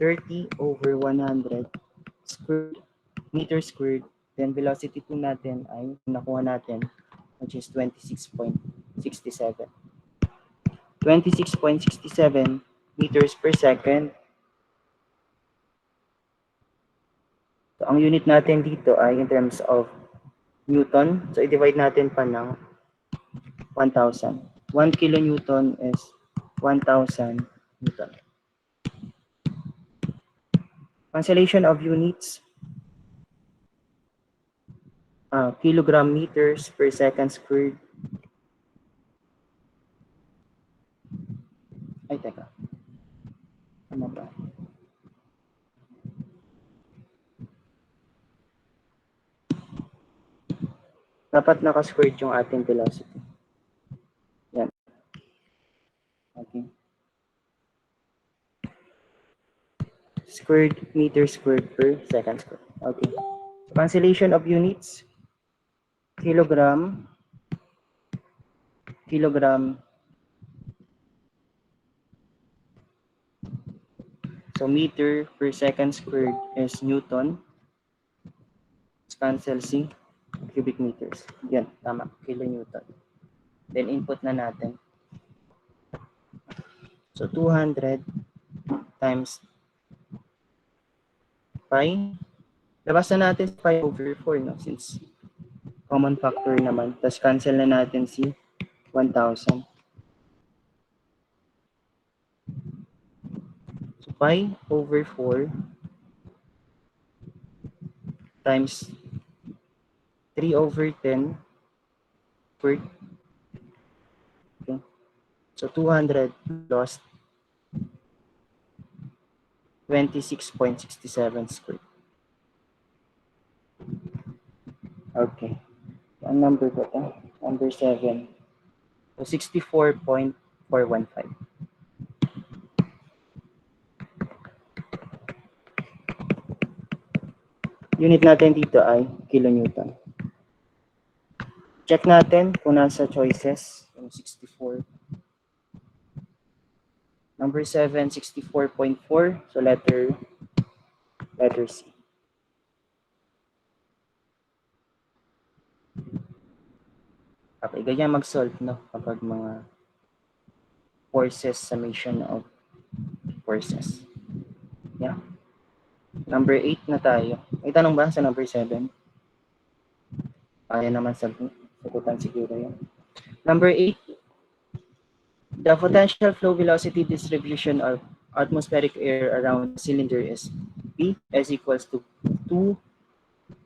30 over 100 squared meter squared. Then velocity 2 natin ay nakuha natin, which is 26.67. 26.67 meters per second. So, ang unit natin dito ay in terms of Newton. So, i-divide natin pa ng 1,000. 1 kilonewton is 1,000 Newton. Cancellation of units, kilogram meters per second squared. Ay, teka. Ano ba? Dapat naka-squared yung ating velocity. Yan. Okay. Squared meter squared per second squared. Okay. Cancellation of units, kilogram, kilogram. So meter per second squared is Newton. Cancel C, cubic meters. Yan, tama, kilonewton. Then input na natin. So 200 times pi. Labas na natin pi over 4, no? Since common factor naman. Tapos cancel na natin si 1,000. So pi over 4 times 3 over 10 per. Okay. So 200 lost 26.67 squared. Okay. Ang number ko ito? Number 7. So 64.415. Unit natin dito ay kilonewton. Check natin kung nasa choices. Yung 64. Number 7, 64.4. So letter C. Okay, ganyan mag-solve, no? Kapag mga forces, summation of forces. Yeah. Number 8 na tayo. May tanong ba sa number 7? Kaya naman sagutan siguro yun. Number 8, the potential flow velocity distribution of atmospheric air around the cylinder is P is equals to 2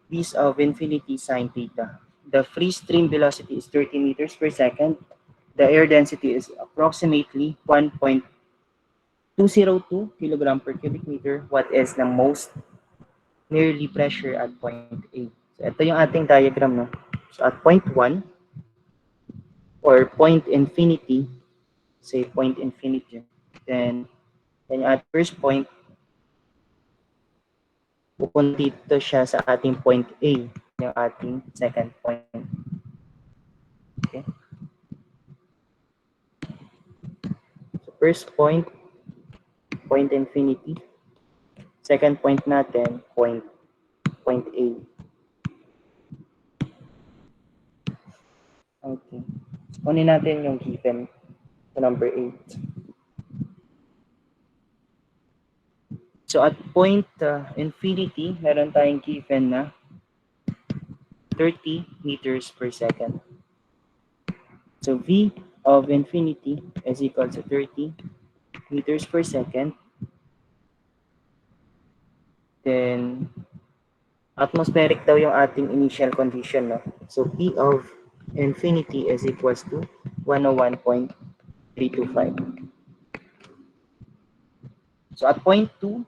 P's of infinity sine theta. The free stream velocity is 30 meters per second. The air density is approximately 1.202 kilogram per cubic meter. What is the most nearly pressure at point A? So ito yung ating diagram, no? So at point 1 or point infinity, say point infinity, then at first point, pupunta dito siya sa ating point A, yung ating second point. Okay? So first point, point infinity. Second point natin, point A. Okay. Kunin natin yung given sa number 8. So at point infinity, meron tayong given na 30 meters per second. So V of infinity is equal to 30 meters per second. Then atmospheric daw yung ating initial condition, no? So P of infinity is equals to 101.325. So at point 2,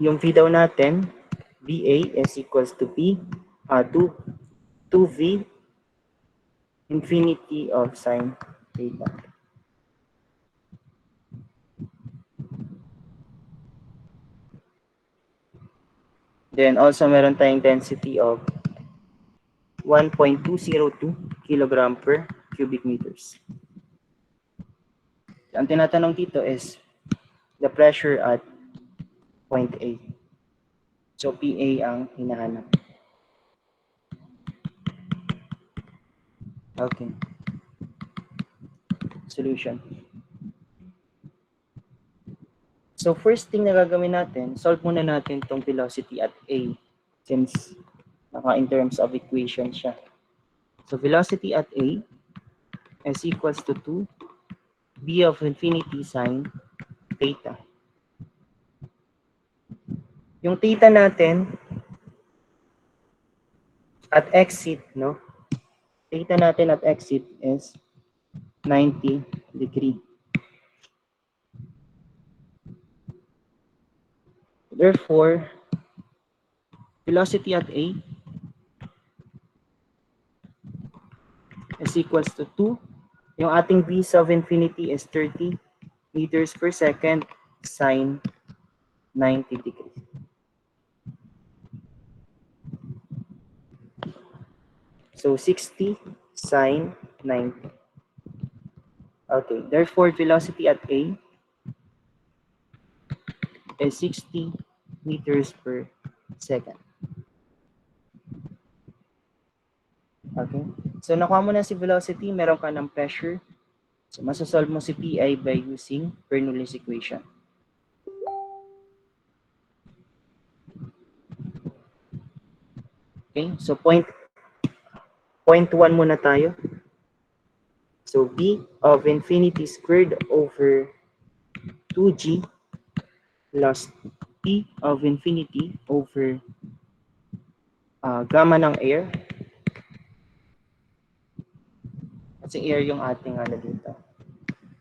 yung V daw natin, VA is equals to P, 2V infinity of sine theta. Then also meron tayong density of 1.202 kilogram per cubic meters. Ang tinatanong dito is the pressure at point A. So PA ang hinahanap. Okay. Solution. So first thing na gagawin natin, solve muna natin tong velocity at A since in terms of equation siya. So velocity at A is equals to 2 B of infinity sine theta. Yung theta natin at exit, no? Theta natin at exit is 90 degree. Therefore, velocity at A is equals to 2. Yung ating V of infinity is 30 meters per second sine 90 degrees. So 60 sine 90. Okay, therefore velocity at A is 60 meters per second. Okay, so nakuha mo na si velocity, meron ka ng pressure. So masasolve mo si PI by using Bernoulli's equation. Okay, so point 1 muna tayo. So B of infinity squared over 2G plus P of infinity over gamma ng air. Kasi air yung ating dito.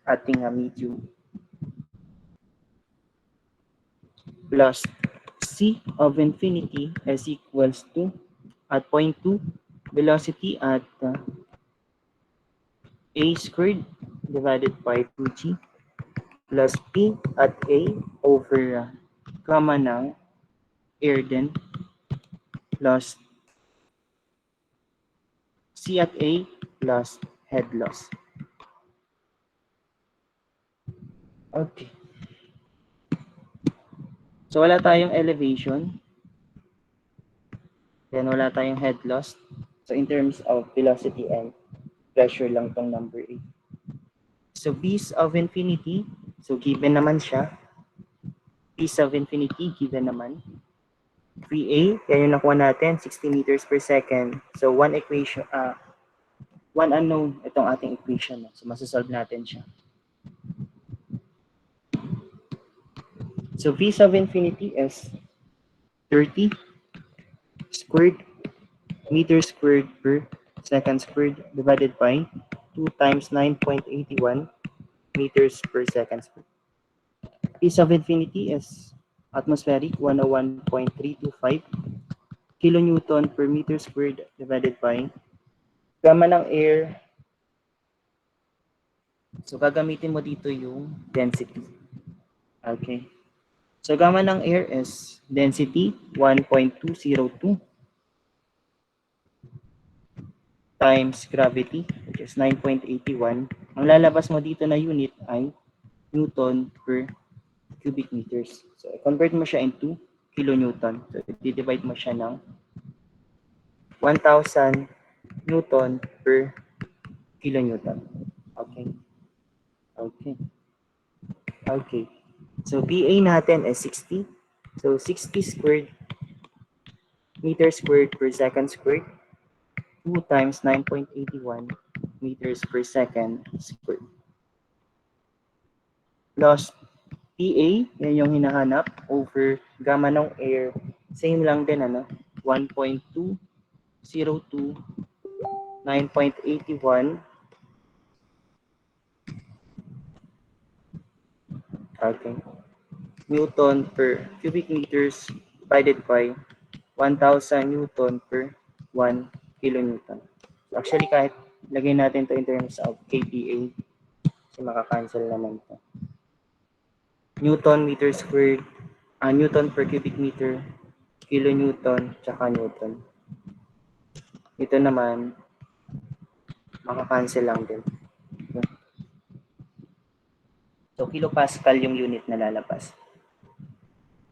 Ating medium. Plus C of infinity is equals to at point 2 velocity at A squared divided by 2G plus P at A over gamma ng air din plus C at A plus head loss. Okay. So wala tayong elevation. Then wala tayong head loss. So in terms of velocity and pressure lang tong number 8. So V's of infinity, so given naman siya. V's of infinity, given naman. VA, yan yung nakuha natin, 60 meters per second. So one equation, one unknown, itong ating equation. So masasolve natin siya. So V of infinity is 30 squared meter squared per second squared divided by 2 times 9.81 meters per second squared. V of infinity is atmospheric 101.325 kilonewton per meter squared divided by gamma ng air. So gagamitin mo dito yung density. Okay. So gamma ng air is density 1.202 times gravity, which is 9.81. Ang lalabas mo dito na unit ay Newton per cubic meters. So convert mo siya into kilonewton. So i-divide mo siya ng 1,000 Newton per kilonewton. Okay. Okay. Okay. So PA natin is 60. So 60 squared meter squared per second squared 2 times 9.81 meters per second squared. Plus PA, yan yung hinahanap, over gamma ng air. Same lang din, 1.202, 9.81. Okay. Newton per cubic meters divided by 1,000 Newton per 1 kilonewton. So actually, kahit lagay natin to in terms of kPa, kasi makakancel naman to. Newton meter squared, Newton per cubic meter, kilonewton, tsaka Newton. Ito naman, makakancel lang din. So So, kilopascal yung unit na lalabas.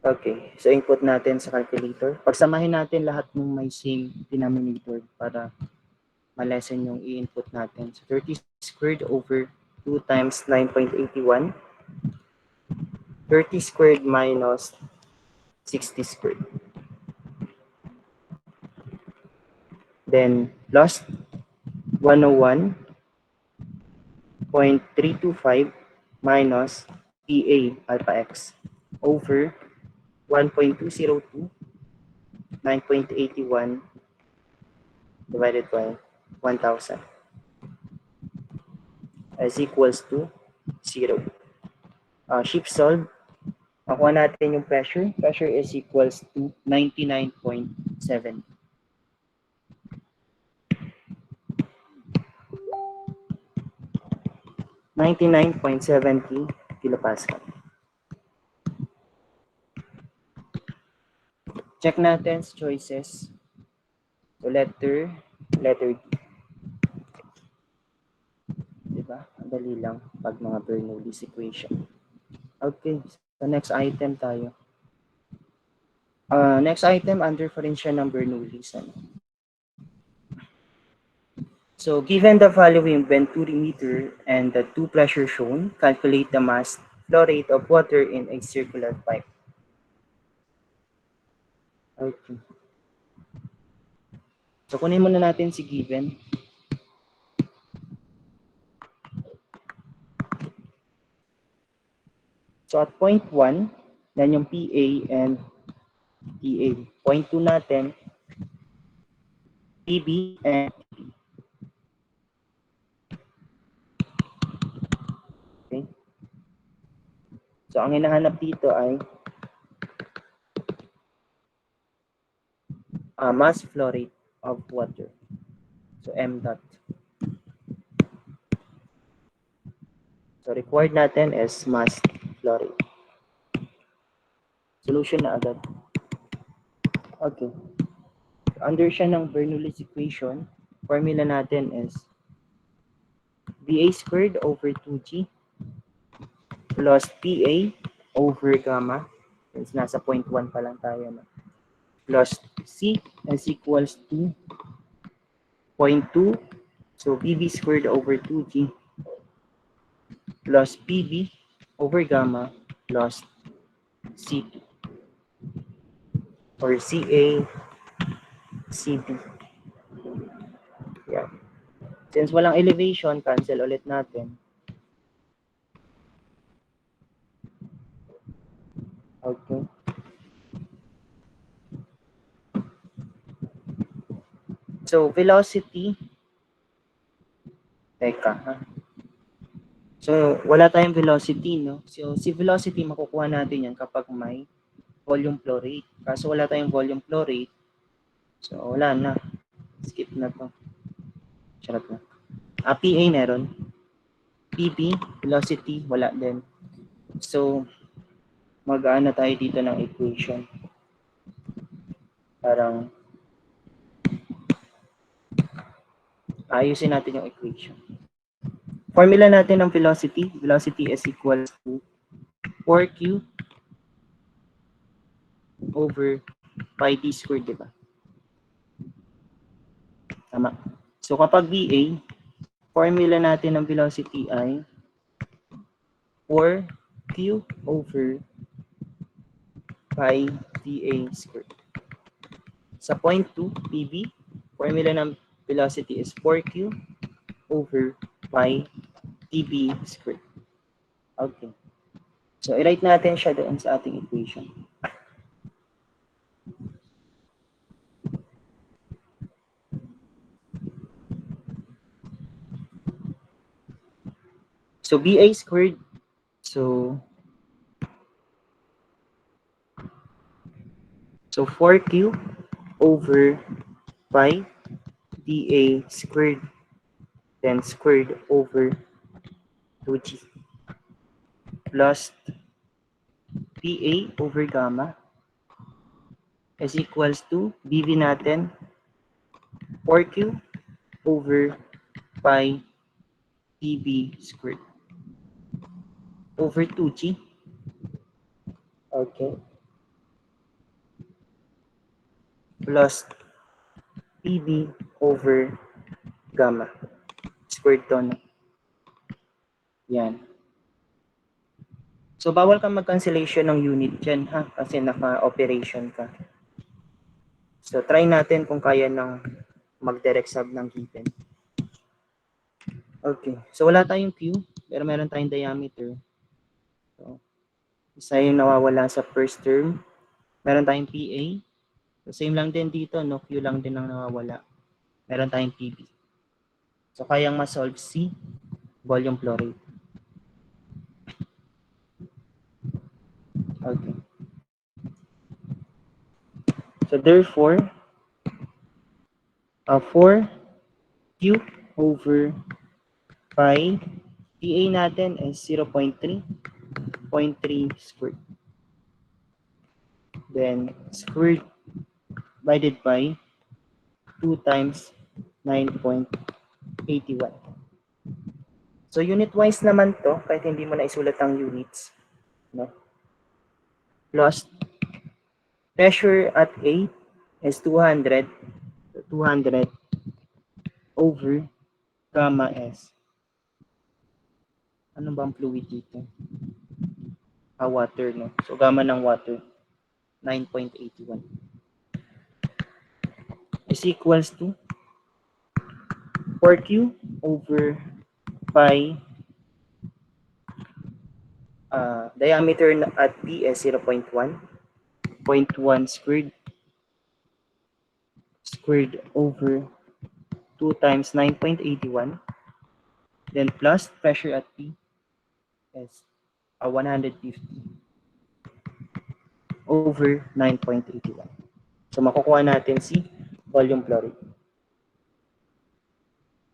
Okay, so input natin sa calculator. Pagsamahin natin lahat ng may same denominator para malesen yung i-input natin. So 30 squared over 2 times 9.81. 30 squared minus 60 squared. Then plus 101.325 minus PA alpha x over 1.202 9.81 divided by 1,000 is equals to 0. Shift solve. Makuha natin yung pressure. Pressure is equals to 99.7. 99.70 kilopascal. Check natin sa choices. So letter D. Diba? Ang dali lang pag mga Bernoulli's equation. Okay, so next item tayo. Next item under differential ng Bernoulli's. So given the following venturimeter and the two pressure shown, calculate the mass flow rate of water in a circular pipe. Okay. So kunin muna natin si given. So at point 1, yan yung PA and TA. Point 2 natin, PB and TB. Okay. So ang hinahanap dito ay mass flow rate of water. So M dot. So required natin is mass flow rate. Solution na agad. Okay. Under siya ng Bernoulli's equation, formula natin is VA squared over 2G plus PA over gamma. Since nasa 0.1 pa lang tayo. No? Plus C is equals to 0.2. So PV squared over 2G plus PB over gamma plus CP or CA CB. Yeah. Since walang elevation, cancel ulit natin. Okay. So velocity. Teka, ha? So wala tayong velocity, no? So si velocity makukuha natin yan kapag may volume flow rate. Kaso wala tayong volume flow rate. So wala na. Skip na to. Charot na. PA meron. PB, velocity, wala din. So, mag-aano tayo dito ng equation. Parang, ayusin natin yung equation. Formula natin ng velocity. Velocity is equal to 4Q over pi d squared, diba? Tama. So, kapag VA, formula natin ng velocity ay 4Q over pi dA squared. Sa point 2, PB, formula ng velocity is 4Q over pi dB squared. Okay. So, i-write natin siya doon sa ating equation. So, BA squared. So 4Q over pi dA squared, then squared over 2G plus PA over gamma is equals to BV natin 4Q over pi dB squared. over 2G. Okay. Plus PB over gamma. Squared to, no? Yan. So, bawal kang mag-cancellation ng unit dyan, ha? Kasi naka-operation ka. So, try natin kung kaya ng mag-direct sub ng given. Okay. So, wala tayong Q, pero meron tayong diameter. So, isa yung nawawala sa first term. Meron tayong PA. So, same lang din dito, no? Q lang din ang nawawala. Meron tayong PB. So, kayang ma-solve C, volume flow rate. Okay. So, therefore, 4 Q over pi, PA natin is 0.3, 0.3 squared. Then, squared divided by 2 times 9.81. So, unit-wise naman to, kahit hindi mo na isulat ang units. No? Plus, pressure at A is 200. 200 over gamma S. Ano bang fluid dito? Water, no? So, gamma ng water, 9.81. Is equals to 4Q over pi, diameter at B is 0.1, 0.1 squared over 2 times 9.81, then plus pressure at P is 150 over 9.81. So makukuha natin si volume flow rate.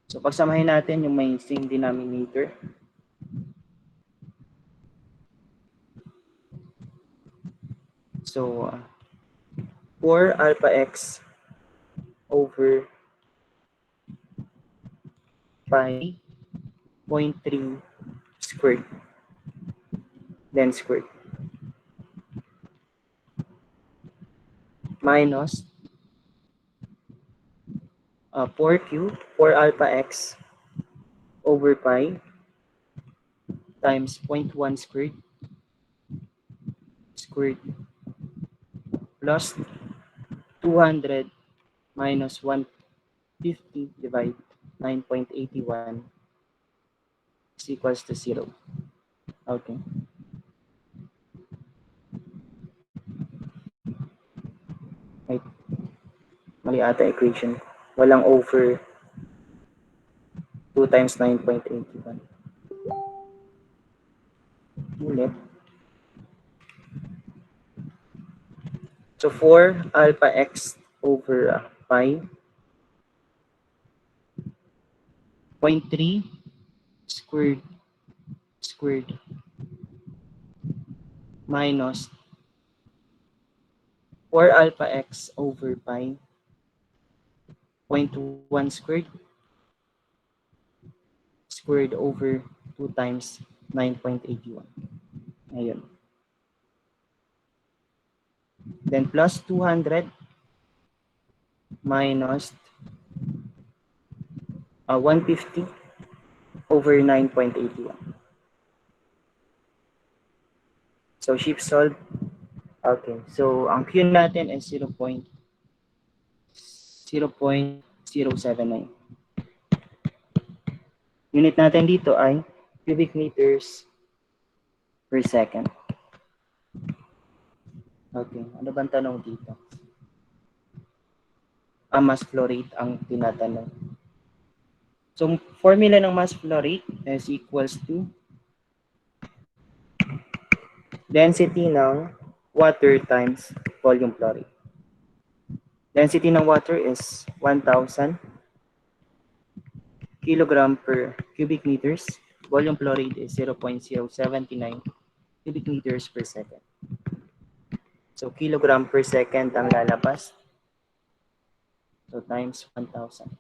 So pagsamahin natin yung may same denominator. So 4 alpha x over pi 0.3 squared, then squared, minus 4q, 4 alpha x over pi times 0.1 squared plus 200 minus 150 divide 9.81 is equals to 0. Okay. Wait. Mali ata equation. Walang over 2 times 9.81. Ulit. So 4 alpha x over pi 0.3 squared minus 4 alpha x over pi 0.1 squared over 2 times 9.81. Ayun. Then plus 200 minus 150 over 9.81. So shift solve. Okay. So ang Q natin is 0.079. Unit natin dito ay cubic meters per second. Okay. Ano bang tanong dito? Mass flow rate ang tinatanong. So formula ng mass flow rate is equals to density ng water times volume flow rate. Density ng water is 1,000 kilogram per cubic meters. Volume flow rate is 0.079 cubic meters per second. So kilogram per second ang lalabas. So times 1,000.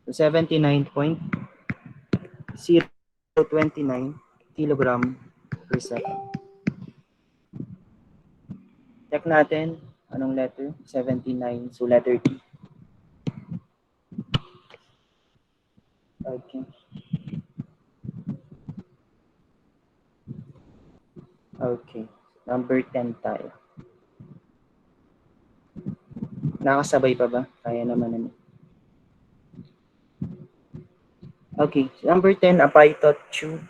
So 79.029 kilogram per second. Check natin anong letter? 79. So letter T. Okay. Okay. Number 10 tayo. Nakasabay pa ba? Kaya naman ano. Okay. Number 10, a pitot tube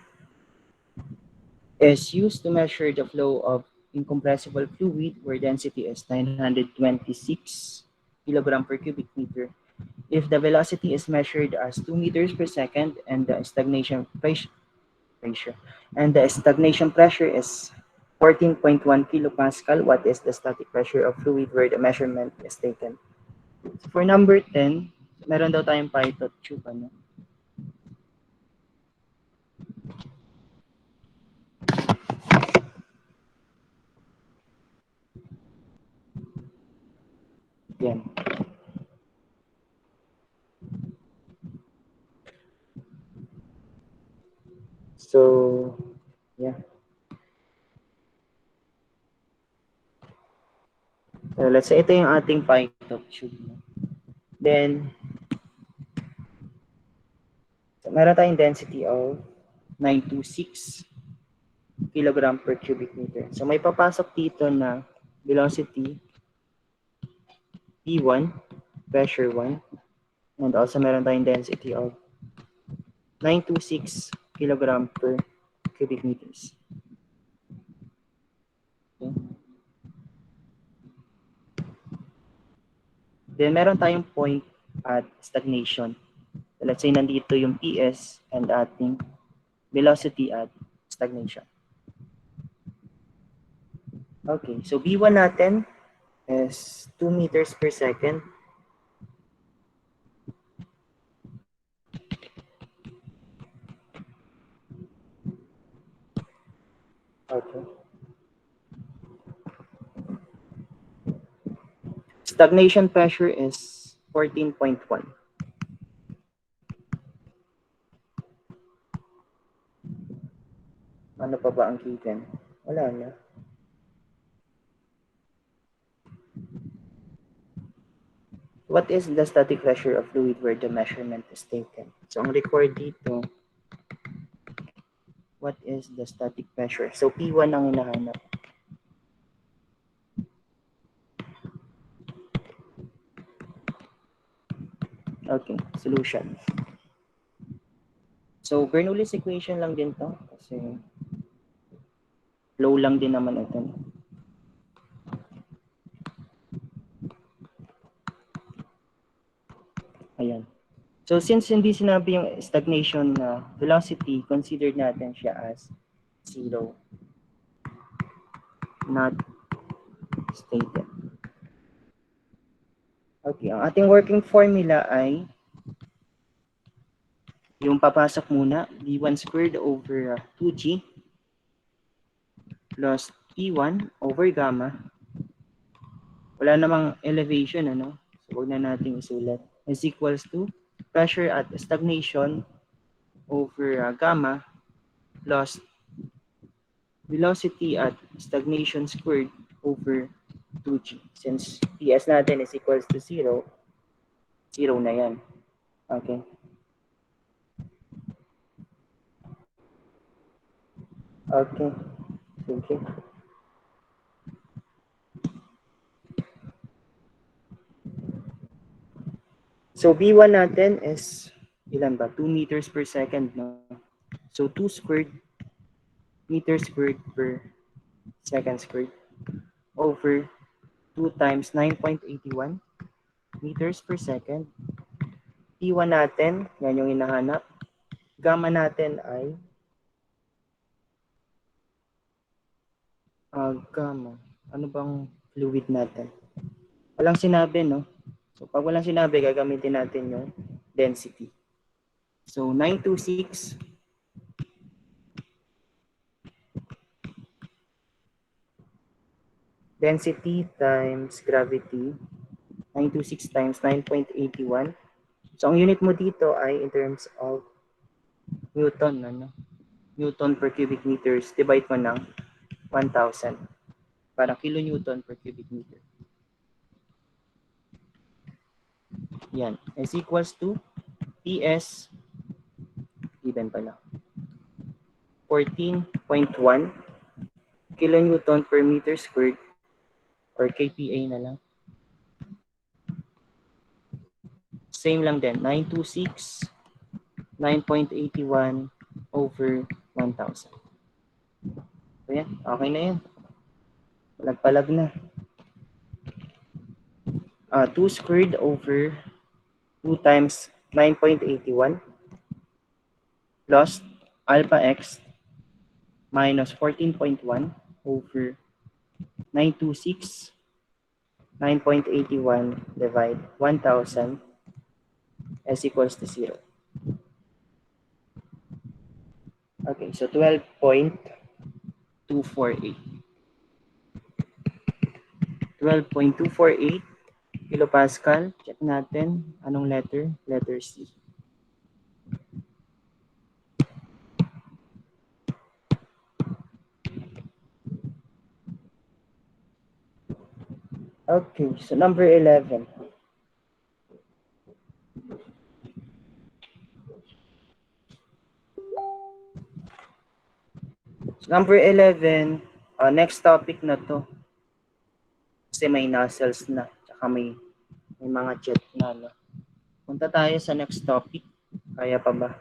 is used to measure the flow of incompressible fluid where density is 926 kilogram per cubic meter. If the velocity is measured as 2 meters per second and the stagnation pressure is 14.1 kilopascal, what is the static pressure of fluid where the measurement is taken? So for number 10, meron daw tayong pitot tube. Ano? Yan. So, yeah. So, let's say ito yung ating pitot tube. Then, so meron tayong density of 926 kilogram per cubic meter. So, may papasok dito na velocity P1, pressure 1, and also meron tayong density of 926 kilogram per cubic meters. Okay. Then meron tayong point at stagnation. So let's say nandito yung PS and ating velocity at stagnation. Okay, so B1 natin is 2 meters per second. Okay. Stagnation pressure is 14.1. Ano pa ba ang given? Wala na. What is the static pressure of fluid where the measurement is taken? So ang record dito, what is the static pressure? So P1 ang hinahanap. Okay, solution. So Bernoulli's equation lang din to kasi flow lang din naman ito. Ayan. So since hindi sinabi yung stagnation na velocity, considered natin siya as 0. Not stated. Okay, ang ating working formula ay yung papasok muna, d1 squared over 2g plus p1 over gamma. Wala namang elevation, ano? So, huwag na natin isulat. Is equals to pressure at stagnation over gamma plus velocity at stagnation squared over 2g. Since ps natin is equals to 0, 0 na yan. Okay. Okay. Sige. So B1 natin is ilan ba? 2 meters per second, no? So 2 squared meters squared per second squared over 2 times 9.81 meters per second. P1 natin, yan yung hinahanap. Gamma natin ay gamma. Ano bang fluid natin? Walang sinabi, no? So pag walang sinabi, gagamitin natin yung density. So 926 density times gravity, 926 times 9.81. So ang unit mo dito ay in terms of Newton, ano? Newton per cubic meters, divide mo ng 1,000. Parang kilonewton per cubic meter. Yan. Is equals to PS, given pala, 14.1 kilonewton per meter squared or kPa na lang. Same lang din, 926, 9.81 over 1,000. So yan, okay na yan. Palag-palag na. 2 squared over 2 times 9.81 plus alpha x minus 14.1 over 926, 9.81 divide 1,000 is equals to 0. Okay, so 12.248. 12.248 kilopascal. Check natin. Anong letter? Letter C. Okay, so number 11. So number 11, next topic na to. Kasi may nozzles na, tsaka may mga jet na. No? Punta tayo sa next topic. Kaya pa ba?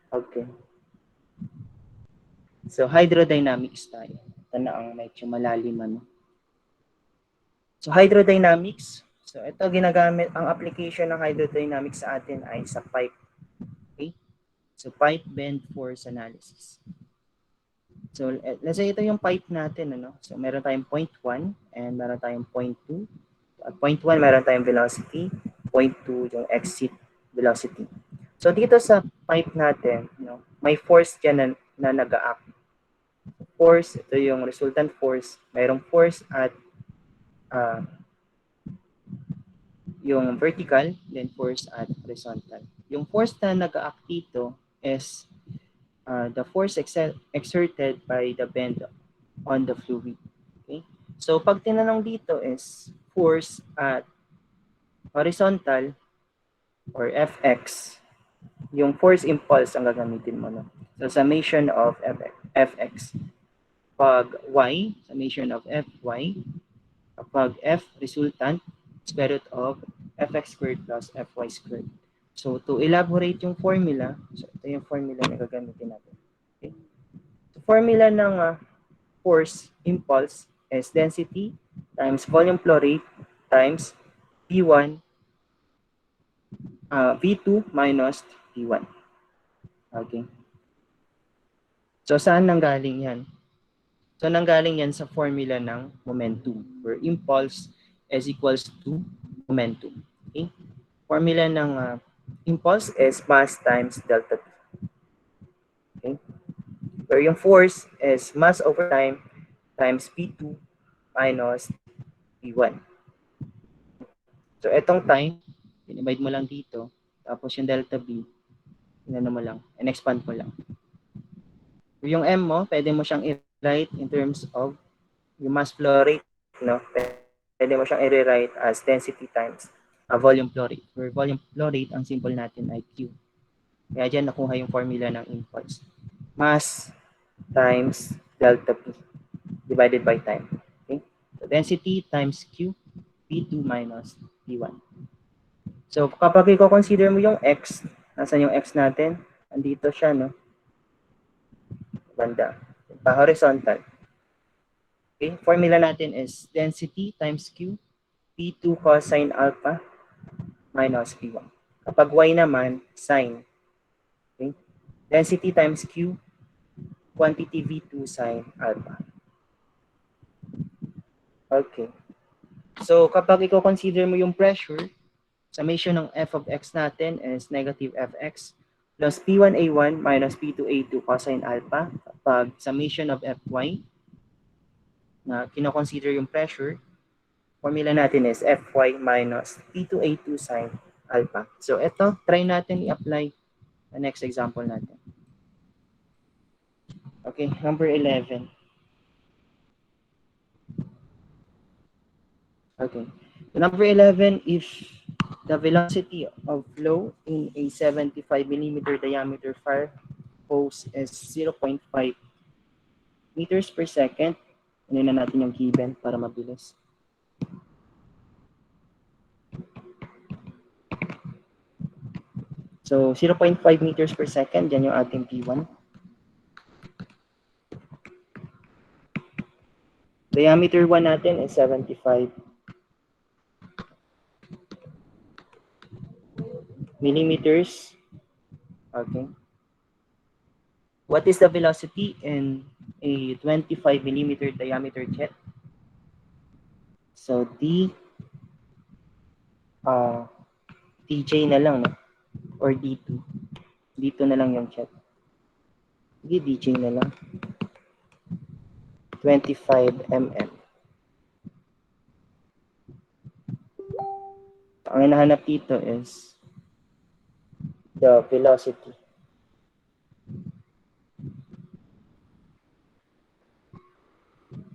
Okay. So hydrodynamics tayo. Ito na ang medyo malalim ano. So hydrodynamics. So ito ginagamit, ang application ng hydrodynamics sa atin ay sa pipe. Okay? So pipe bend force analysis. So let's say ito yung pipe natin. Ano? So meron tayong point 1 and meron tayong point 2. At point 1 meron tayong velocity. Point 2 yung exit velocity. So dito sa pipe natin, may force dyan na nag-a-act. Force, ito yung resultant force. Mayroong force at yung vertical, then force at horizontal. Yung force na nag-a-act dito is the force exerted by the bend on the fluid. Okay? So pag tinanong dito is force at horizontal or Fx, yung force impulse ang gagamitin mo. No? So summation of Fx. Pag y, summation of Fy. Kapag F, resultant, square root of Fx squared plus Fy squared. So to elaborate yung formula, so ito yung formula na gagamitin natin. Okay? So formula ng force impulse is density times volume flow rate times V1, V2 minus V1. Okay. So saan nanggaling yan? So nanggaling yan sa formula ng momentum where impulse is equals to momentum. Okay? Formula ng impulse is mass times delta T. Okay? Where yung force is mass over time times P2 minus P1. So itong time, divide mo lang dito, tapos yung delta B, inano mo lang, and expand mo lang. Yung M mo, pwede mo siyang i-write in terms of yung mass flow rate, no? Pwede mo siyang i-rewrite as density times volume flow rate. For volume flow rate, ang symbol natin ay Q. Kaya dyan nakuha yung formula ng impulse. Mass times delta P divided by time. Okay? So density times Q, P2 minus P1. So kapag i-consider mo yung X, nasan yung X natin? Andito siya, no? Banda. Pa-horizontal. Okay? Formula natin is density times Q, P2 cosine alpha minus P1. Kapag Y naman, sine. Okay? Density times Q, quantity V2 sine alpha. Okay. So kapag i-consider mo yung pressure, summation ng f of x natin is negative fx plus P1A1 minus P2A2 cosine alpha. Kapag summation of Fy na kino-consider yung pressure, formula natin is Fy minus P2A2 sine alpha. So ito, try natin i-apply the next example natin. Okay, number 11. Okay. So number 11, if the velocity of flow in a 75 millimeter diameter fire hose is 0.5 meters per second, ano na natin yung given para mabilis. So 0.5 meters per second, yan yung ating P1. Diameter 1 natin is 75 millimeters. Okay. What is the velocity in a 25 millimeter diameter jet? So uh, TJ na lang, no? Or D2. D2 na lang yung jet. Sige, DJ na lang. 25 mm. Ang hinahanap dito is the velocity.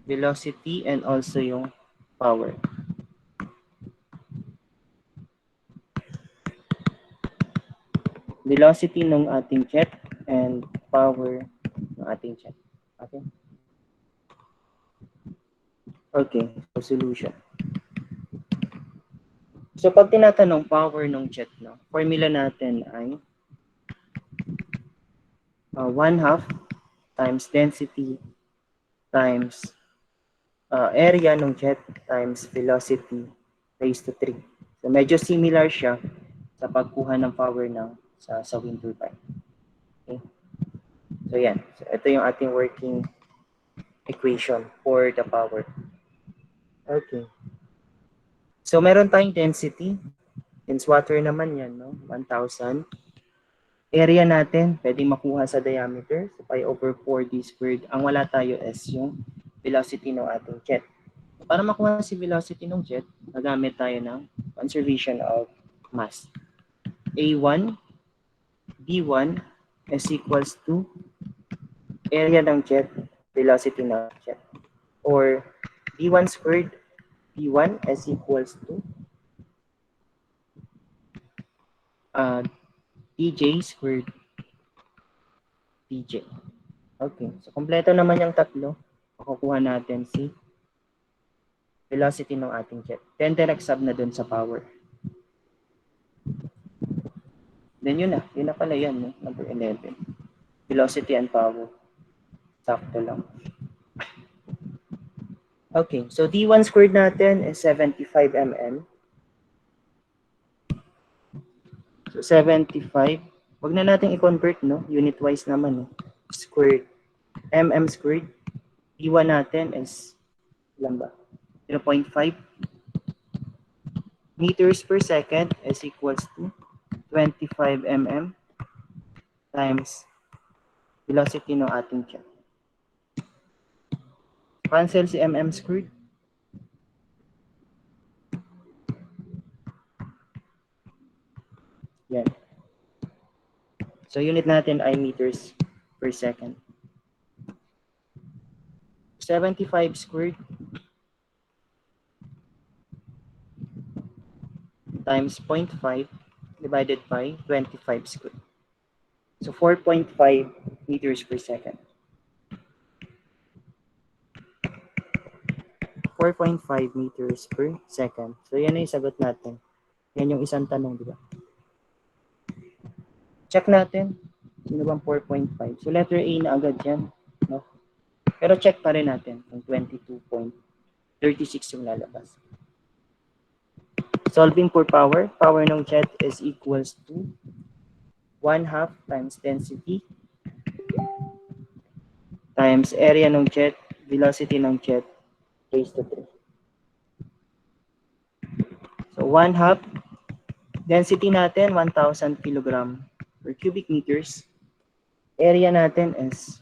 Velocity and also yung power. Velocity ng ating jet and power ng ating jet. Okay? Okay, so solution. So pag tinatanong power ng jet, no, formula natin ay 1/2 times density times area ng jet times velocity raised to 3. So medyo similar siya sa pagkuha ng power ng sa wind turbine. Okay? So yan. So ito yung ating working equation for the power. Okay. So meron tayong density. Since water naman yan, no? 1,000. Area natin, pwedeng makuha sa diameter. So pi over 4d squared. Ang wala tayo is yung velocity ng ating jet. Para makuha si velocity ng jet, nagamit tayo ng conservation of mass. A1, B1 is equals to area ng jet, velocity ng jet. Or B1 squared, B1 is equals to DJ squared DJ. Okay, so kompleto naman yung tatlo. Makukuha natin si velocity ng ating jet. Then direct sub na dun sa power. Then yun na pala yan, no? Number 11. Velocity and power. Sakto lang. Okay, so D1 squared natin is 75 mm. So 75, wag na natin i-convert, no? Unit-wise naman, no? Squared, mm squared. D1 natin is, ilan ba? 0.5 meters per second is equals to 25 mm times velocity ng ating jet. Cancel si mm squared. Yan. So unit natin ay meters per second. 75 squared times 0.5 divided by 25 squared. So 4.5 meters per second. 4.5 meters per second. So yan yung sagot natin. Yan yung isang tanong, di ba? Check natin. Sino bang 4.5? So letter A na agad yan. No? Pero check pa rin natin kung 22.36 yung lalabas. Solving for power. Power ng jet is equals to 1/2 times density times area ng jet, velocity ng jet raised to 3. So 1/2 density natin 1,000 kilogram per cubic meters. Area natin is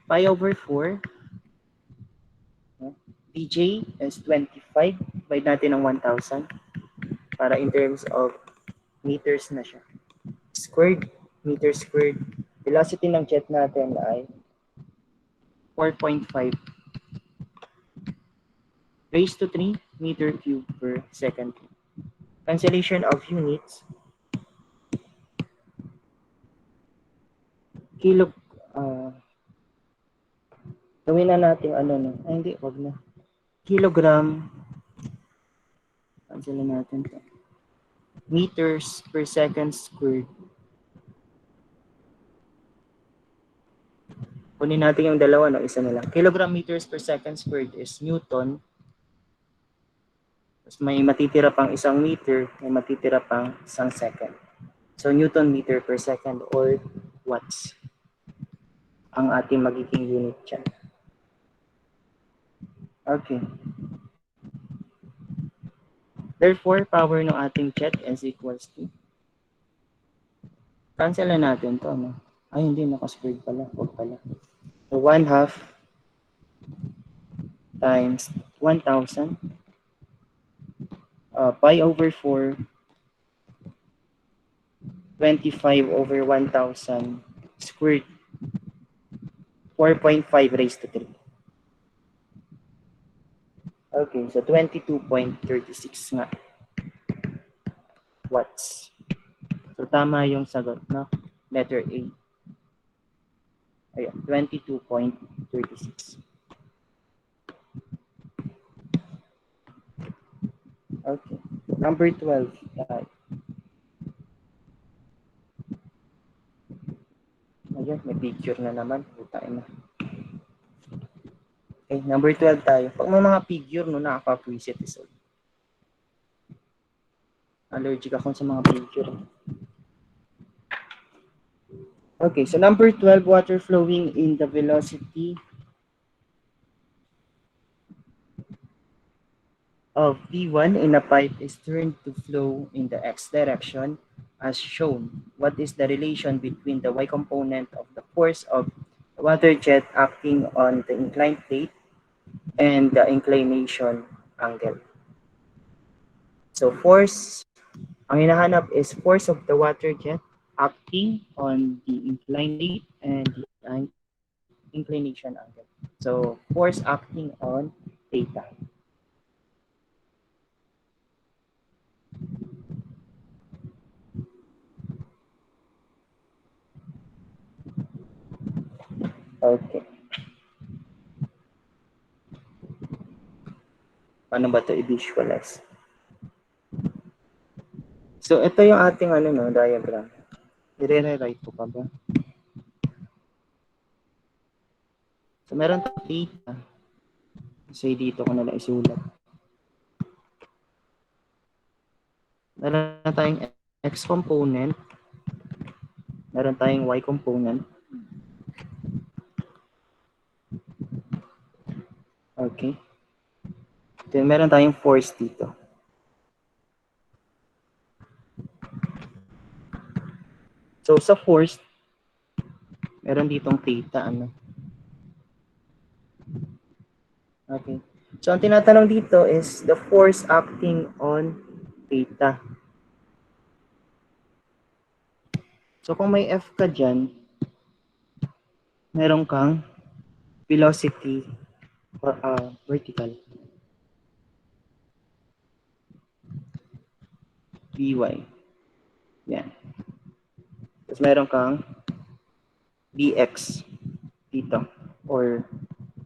pi over 4. DJ is 25. Divide natin ng 1,000 para in terms of meters na siya. Squared, meter squared. Velocity ng jet natin ay 4.5 raised to 3 meter cube per second. Cancellation of units, kilo, uh, gawin na natin ano no, ay hindi, wag na. Kilogram, cancel na natin to. Meters per second squared. Kunin natin yung dalawa, no? Isa na lang. Kilogram meters per second squared is Newton. Tapos may matitira pang isang meter, may matitira pang isang second. So, Newton meter per second or watts ang ating magiging unit dyan. Okay. Therefore, power ng ating jet is equals to, cancel na natin to, no? Ay, hindi, naka-squared pala. Huwag pala. So, 1/2 times 1,000 pi over 4, 25 over 1,000 squared, 4.5 raised to 3. Okay, so 22.36 nga watts. So tama yung sagot, no? Letter A. Ayun, 22.36. Okay. Number 12. Ayun, may picture na naman. Puta na. Okay, number 12 tayo. Pag may mga figure, no, nakaka-preset is all. Allergic ako sa mga figure. Okay, so number 12, water flowing in the velocity of V1 in a pipe is turned to flow in the x direction as shown. What is the relation between the y component of the force of the water jet acting on the inclined plate and the inclination angle? So force, ang hinahanap is force of the water jet acting on the inclined plate and the inclination angle. So force acting on theta. Okay. Paano ba ito i-visualize? So ito yung ating ano no, diagram. I-rewrite ko pa ba? So meron tayong theta. Say dito ko na lang isulat. Meron tayong x component. Meron tayong y component. Okay. Then meron tayong force dito. So sa force, meron ditong theta ano. Okay. So ang tinatanong dito is the force acting on theta. So kung may F ka dyan, meron kang velocity vertical. Vy. Yan. Tapos meron kang dx dito. Or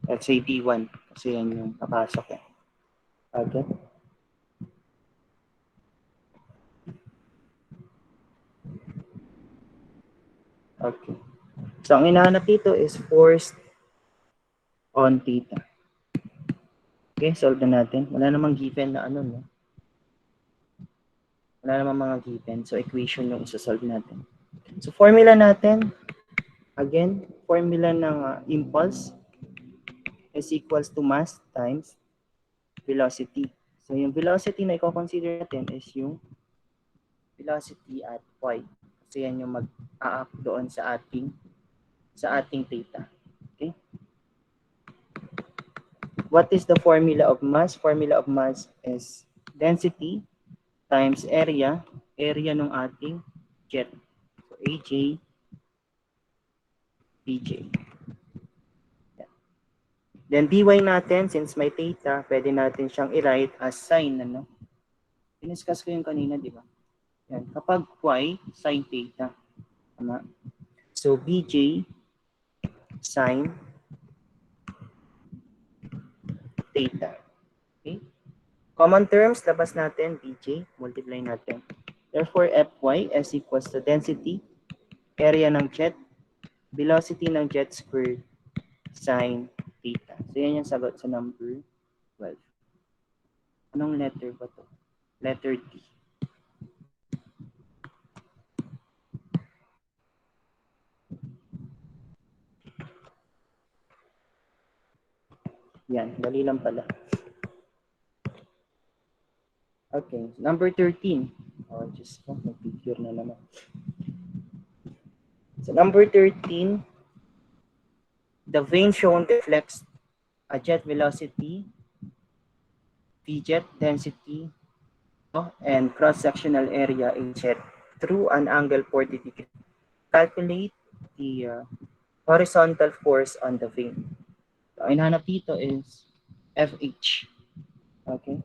let's say d1. Kasi yan yung papasok eh. Okay. Okay. So ang hinahanap dito is force on theta. Okay, solve na natin. Wala namang given na ano, no? Wala namang mga given. So equation yung isa-solve natin. So formula natin, again, formula ng impulse is equals to mass times velocity. So yung velocity na i-consider natin is yung velocity at y. Kasi yan yung mag-a-act doon sa ating theta. Okay? What is the formula of mass? Formula of mass is density times area ng ating jet. So AJ, BJ. Yeah. Then dy natin, since may theta, pwede natin siyang i-write as sine, ano? Diniscuss ko yung kanina, di ba? Yan. Kapag y, sine theta. Tama? So, bj sine theta. Okay? Common terms, labas natin, bj, multiply natin. Therefore, fy is equals to density, area ng jet, velocity ng jet squared, sine theta. So, yan yung sagot sa number 12. Anong letter ba to? Letter D. Yan, dali lang pala. Okay, number 13. Oh, just ko, mag-figure na naman. So, number 13, the vane shown deflects a jet velocity, V-jet density, and cross-sectional area in jet through an angle 40 degrees. Calculate the horizontal force on the vane. So, ang hinahanap dito is FH. Okay?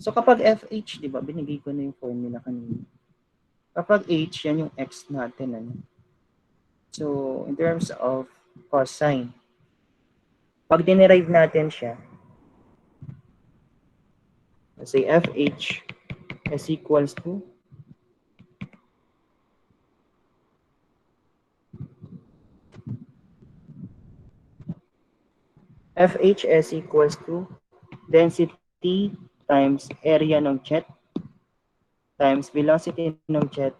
So kapag FH, di ba, binigay ko na yung formula kanina. Kapag H, yan yung X natin. Ano? So, in terms of cosine, pag dinerive natin siya, let's say FH is equals to FH is equals to density times area ng jet times velocity ng jet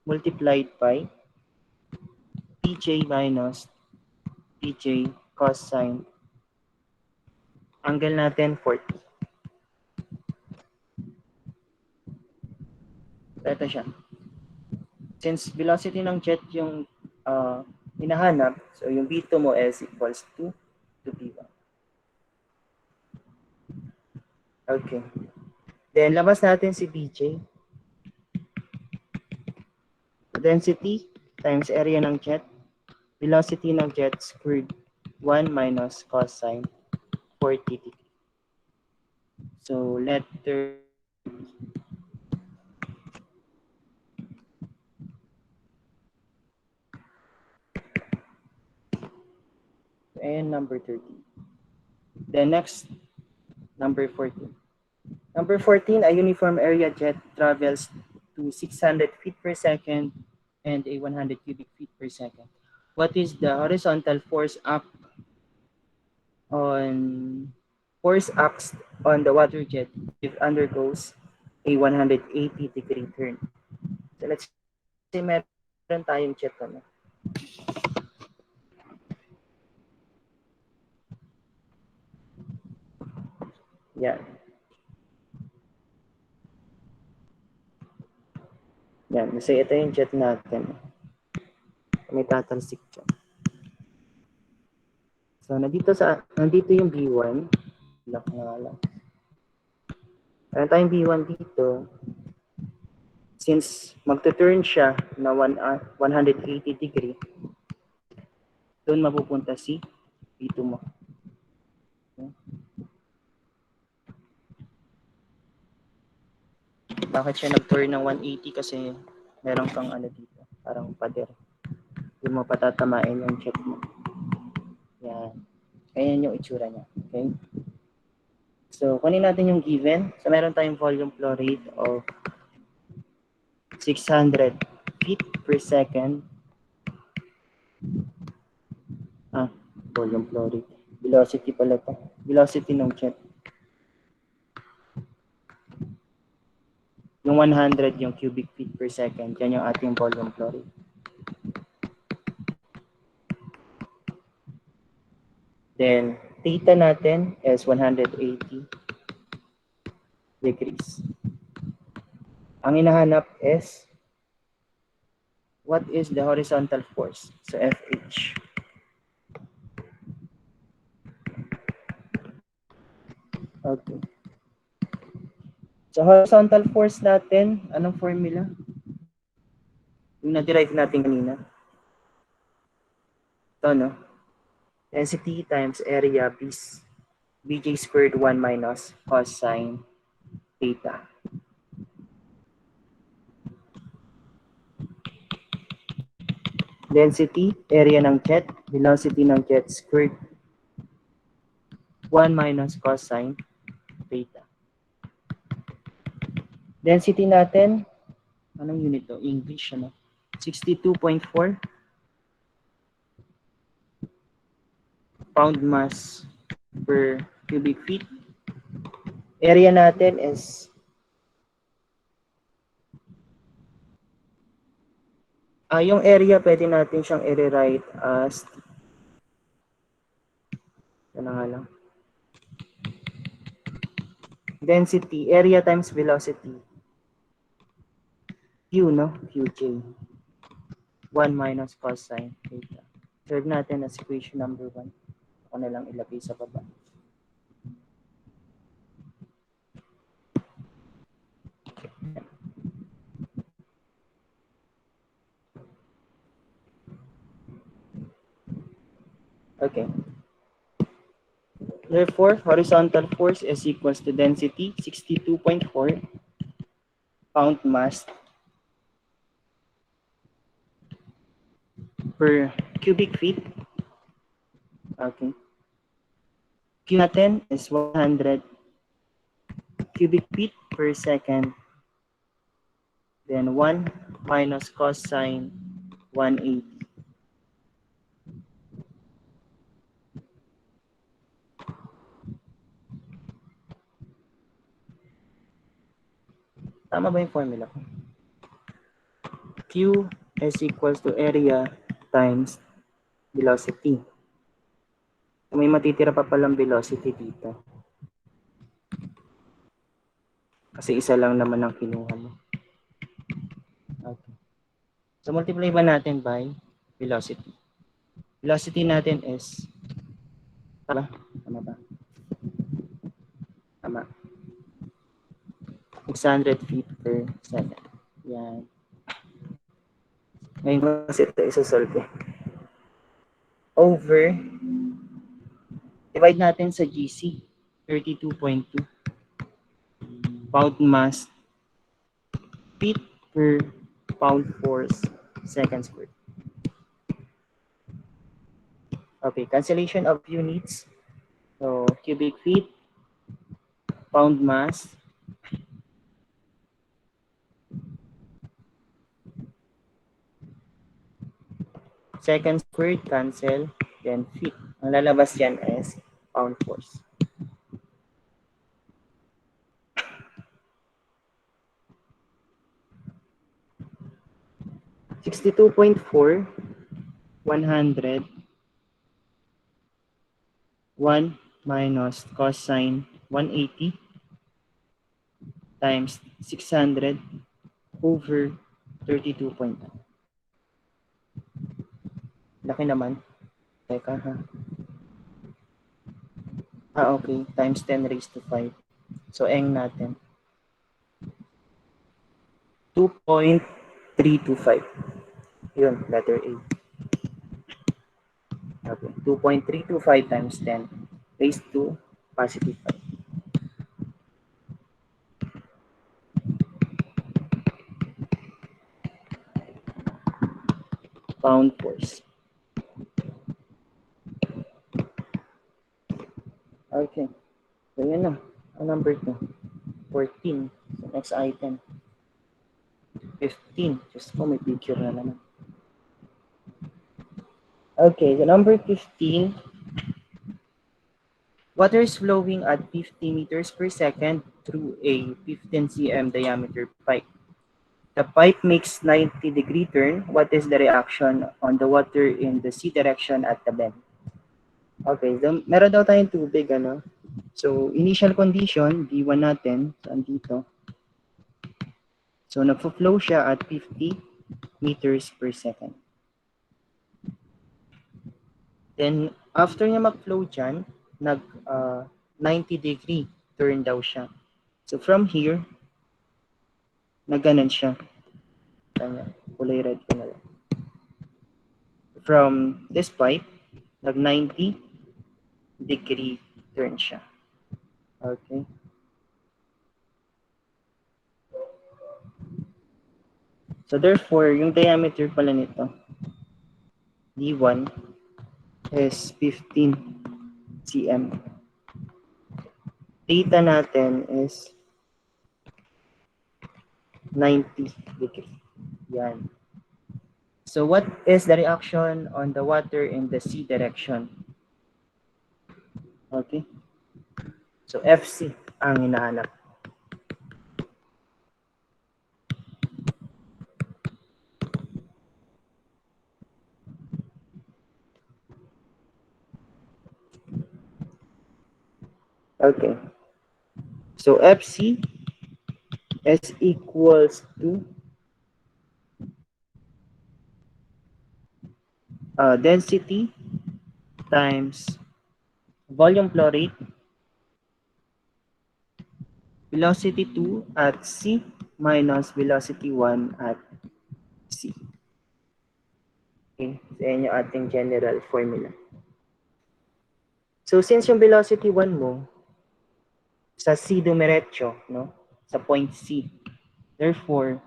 multiplied by PJ minus PJ cosine. Angle natin 40. Ito siya. Since velocity ng jet yung hinahanap, so yung V2 mo is equals to V1. Okay. Then, labas natin si BJ. Density times area ng jet. Velocity ng jet squared 1 minus cosine 40 degree. So, letter and number 13. Then next, number 14. Number 14, a uniform area jet travels to 600 feet per second and a 100 cubic feet per second. What is the horizontal force on the water jet if it undergoes a 180 degree turn? So let's say meron tayong jet ano. Yan. Yan. Kasi ito yung jet natin. May tatalsik dyan. So, nandito yung B1. Lock na lang. Meron tayong B1 dito. Since magta-turn siya na 180 degree, doon mapupunta si B2 mo. Bakit siya nag-turn ng 180? Kasi meron kang ano dito, parang pader. Hindi mo patatamain yung jet mo. Yan. Ayan yung itsura niya. Okay? So, kunin natin yung given. So, meron tayong volume flow rate of 600 feet per second. Volume flow rate. Velocity pala ito. Velocity ng jet. Yung 100 yung cubic feet per second. Yan yung ating volume flow rate. Then, theta natin is 180 degrees. Ang hinahanap is what is the horizontal force? So, FH. Okay. So, horizontal force natin, anong formula? Yung na-derive natin kanina. Ito, no? Density times area bj squared 1 minus cosine theta. Density, area ng jet, velocity ng jet squared 1 minus cosine theta. Density natin, anong unit to? English, ano? 62.4 pound mass per cubic feet. Area natin is yung area pwede natin siyang i-rewrite as ano nga lang, density, area times velocity. Q, no? Qj. 1 minus cosine theta. Serve natin as equation number 1. Ako na lang ilagay sa baba. Okay. Therefore, horizontal force is equals to density 62.4 pound mass per cubic feet. Okay. Q natin is 100 cubic feet per second. Then 1 minus cosine 180. Tama ba yung formula ko? Q is equals to area times velocity. May matitira pa palang velocity dito. Kasi isa lang naman ang kinuha mo. Okay. So multiply ba natin by velocity? Velocity natin is tama ba? Tama. 600 feet per second. Yan. Ngayon kasi ito isa-solve eh. Over, divide natin sa GC, 32.2 pound mass feet per pound force second squared. Okay, cancellation of units. So, cubic feet, pound mass, second squared, cancel, then feet. Ang lalabas yan is pound force. $62.4, 100, 1 minus cosine 180 times 600 over 32.9. Laki naman. Teka ha. Okay. Times 10 raised to 5. So, eng natin. 2.325. Yun, letter A. Okay. 2.325 times 10 raised to positive 5. Pound force. Okay. So, yun na. Ang number 2. 14. So, next item. 15. Just ko may picture na naman. Okay, the number 15. Water is flowing at 50 meters per second through a 15 cm diameter pipe. The pipe makes 90-degree turn. What is the reaction on the water in the C direction at the bend? Okay, so meron daw tayong tubig, ano? So, initial condition, D1 natin, saan dito? So, nagfo-flow siya at 50 meters per second. Then, after niya mag-flow dyan, 90-degree turn daw siya. So, from here, nagganan siya. Kulay red ko na lang. From this pipe, nag-90 degree turn siya. Okay. So therefore, yung diameter pala nito, D1 is 15 cm. Theta natin is 90 degree. Yan. So what is the reaction on the water in the C direction? Okay. So FC ang hinahanap. Okay. So FC is equals to density times volume flow rate, velocity 2 at C minus velocity 1 at C. Okay, so yan yung ating general formula. So since yung velocity 1 mo sa C dumiretso, no? Sa point C. Therefore,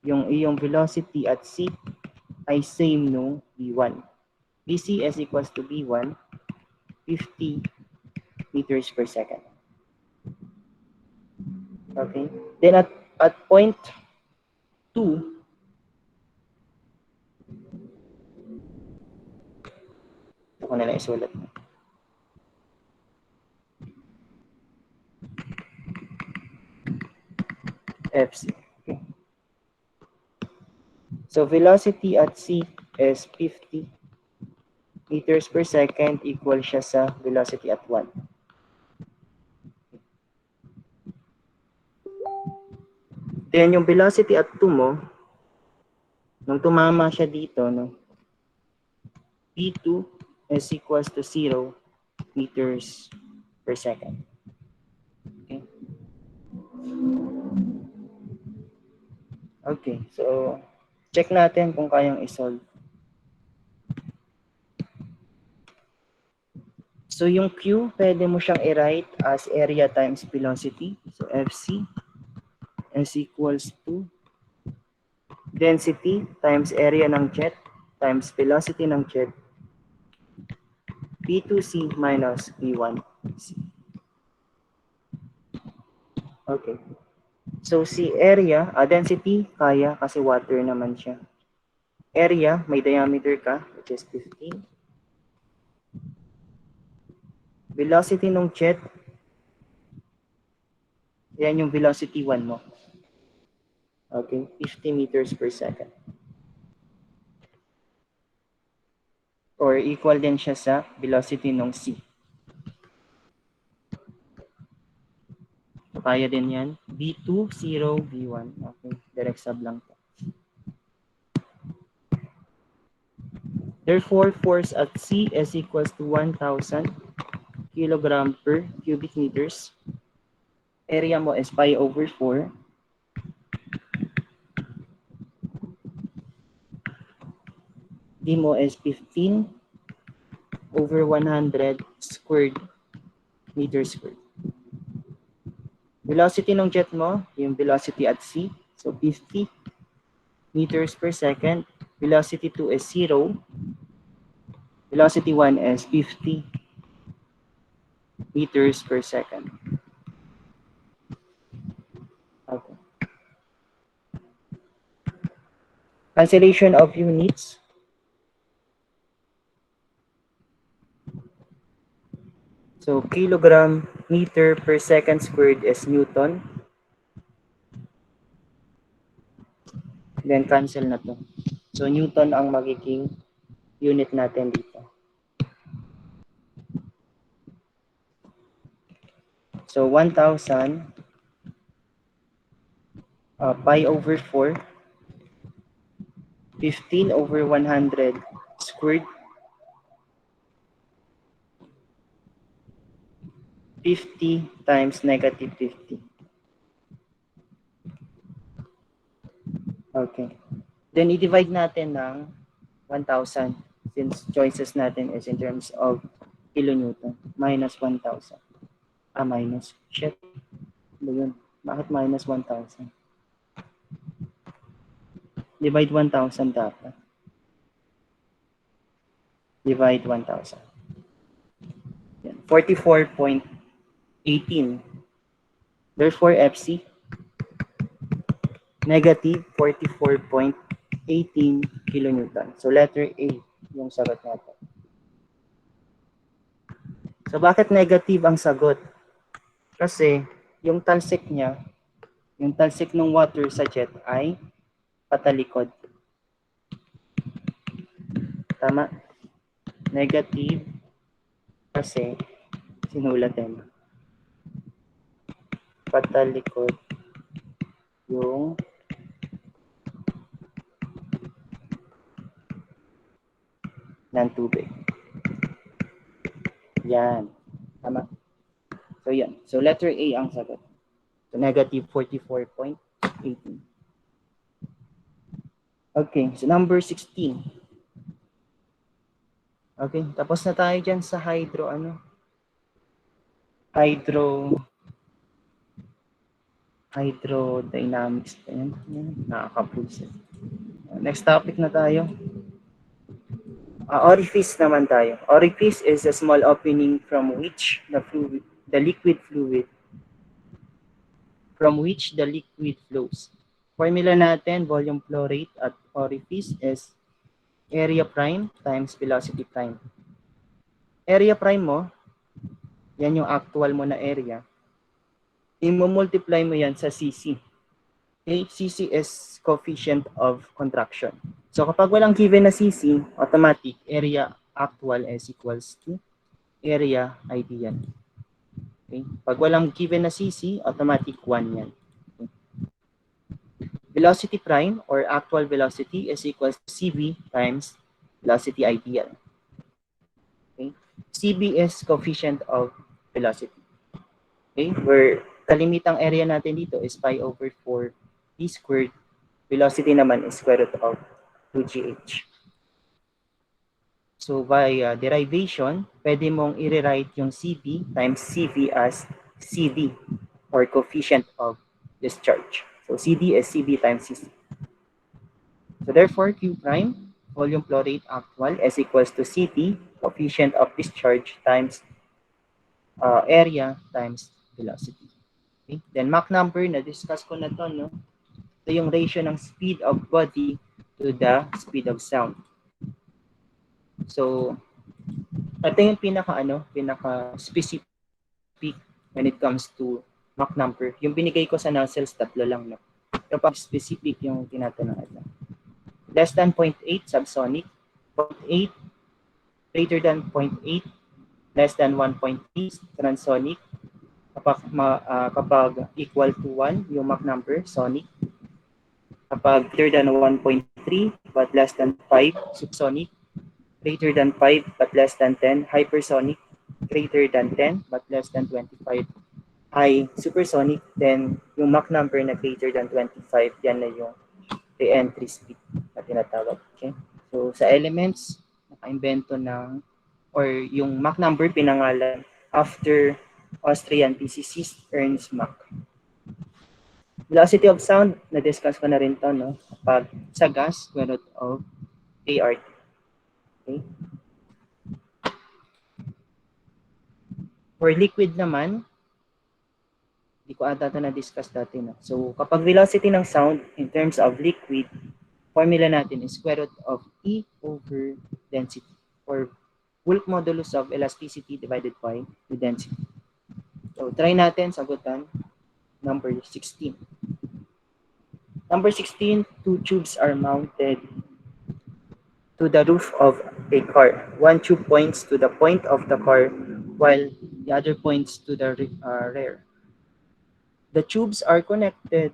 yung iyong velocity at C ay same no V1. VC is equals to V1, 50 meters per second. Okay? Then at point 2, ako na lang isulat. FC. Okay. So velocity at C is 50 meters per second equal siya sa velocity at 1. Then yung velocity at 2 mo, nung tumama siya dito, no, P2 is equals to 0 meters per second. Okay. Okay, so check natin kung kayang isolve. So yung Q, pwede mo siyang i-write as area times velocity. So FC is equals to density times area ng jet times velocity ng jet P2C minus P1C. Okay. So si area, density, kaya kasi water naman siya. Area, may diameter ka, which is 15. Velocity ng jet, yan yung velocity 1 mo. Okay, 50 meters per second. Or equal din siya sa velocity ng C. So, kaya din yan. V2, 0, V1. Okay, direct sub lang to. Therefore, force at C is equals to 1,000 kilogram per cubic meters. Area mo is pi over 4. D mo is 15 over 100 squared meters squared. Velocity ng jet mo, yung velocity at C, so 50 meters per second. Velocity 2 is 0. Velocity 1 is 50 meters per second. Okay. Cancellation of units. So kilogram meter per second squared is Newton. Then cancel na to. So Newton ang magiging unit natin dito. So 1,000 pi over 4, 15 over 100 squared, 50 times negative 50. Okay. Then i-divide natin ng 1,000 since choices natin is in terms of kilonewton. Minus 1,000. Minus. Shit. Ano yun? Bakit minus 1,000? Divide 1,000 dapat. Divide 1,000. 44.18. Therefore, FC, negative 44.18 kilonewton. So, letter A yung sagot natin. So, bakit negative ang sagot? Kasi, yung talsik niya, yung talsik ng water sa jet ay patalikod. Tama? Negative kasi sinulat din. Patalikod yung ng tubig. Yan. Tama? So, yan. So, letter A ang sagot. So, negative 44.18. Okay. So, number 16. Okay. Tapos na tayo dyan sa hydrodynamics pa yan. Nakakapulse. Next topic na tayo. Orifice naman tayo. Orifice is a small opening from which the liquid flows. Formula natin, volume flow rate at orifice is area prime times velocity prime. Area prime mo, yan yung actual mo na area. I-multiply mo yan sa CC. Okay? CC is coefficient of contraction. So kapag walang given na CC, automatic area actual is equals to area ideal. Okay? Pag walang given na CC, automatic 1 yan. Okay? Velocity prime or actual velocity is equals to CB times velocity ideal. Okay? CB is coefficient of velocity. Okay? Where kalimitang area natin dito is pi over 4 d squared. Velocity naman is square root of 2gh. So by derivation, pwede mong i-rewrite yung CB times CV as CD or coefficient of discharge. So CD is CB times CC. So therefore, Q prime, volume flow rate actual, is equals to CT, coefficient of discharge, times area times velocity. Okay? Then Mach number, na-discuss ko na to, no? Ito yung ratio ng speed of body to the speed of sound. So, ito yung pinaka-specific when it comes to Mach number. Yung binigay ko sa nacelles, 3 lang, no? Kapag specific yung tinatanong ito. Less than 0.8 subsonic, 0.8 greater than 0.8, less than 1.3 transonic, kapag equal to 1 yung Mach number, sonic, kapag greater than 1.3 but less than 5, subsonic, greater than 5 but less than 10, hypersonic, greater than 10 but less than 25, high supersonic, then yung Mach number na greater than 25, yan na yung re-entry speed na tinatawag. Okay? So sa elements, naka-invento ng, or yung Mach number pinangalan after Austrian physicist Ernst Mach. Velocity of sound, na-discuss ko na rin to, no? Pag sa gas, square root of ART. Okay? For liquid naman, hindi ko ata ito na-discuss dati, no? So kapag velocity ng sound in terms of liquid, formula natin is square root of E over density, or bulk modulus of elasticity divided by the density. So try natin sagutan number 16. Number 16, 2 tubes are mounted to the roof of a car. One tube points to the point of the car while the other points to the rear. The tubes are connected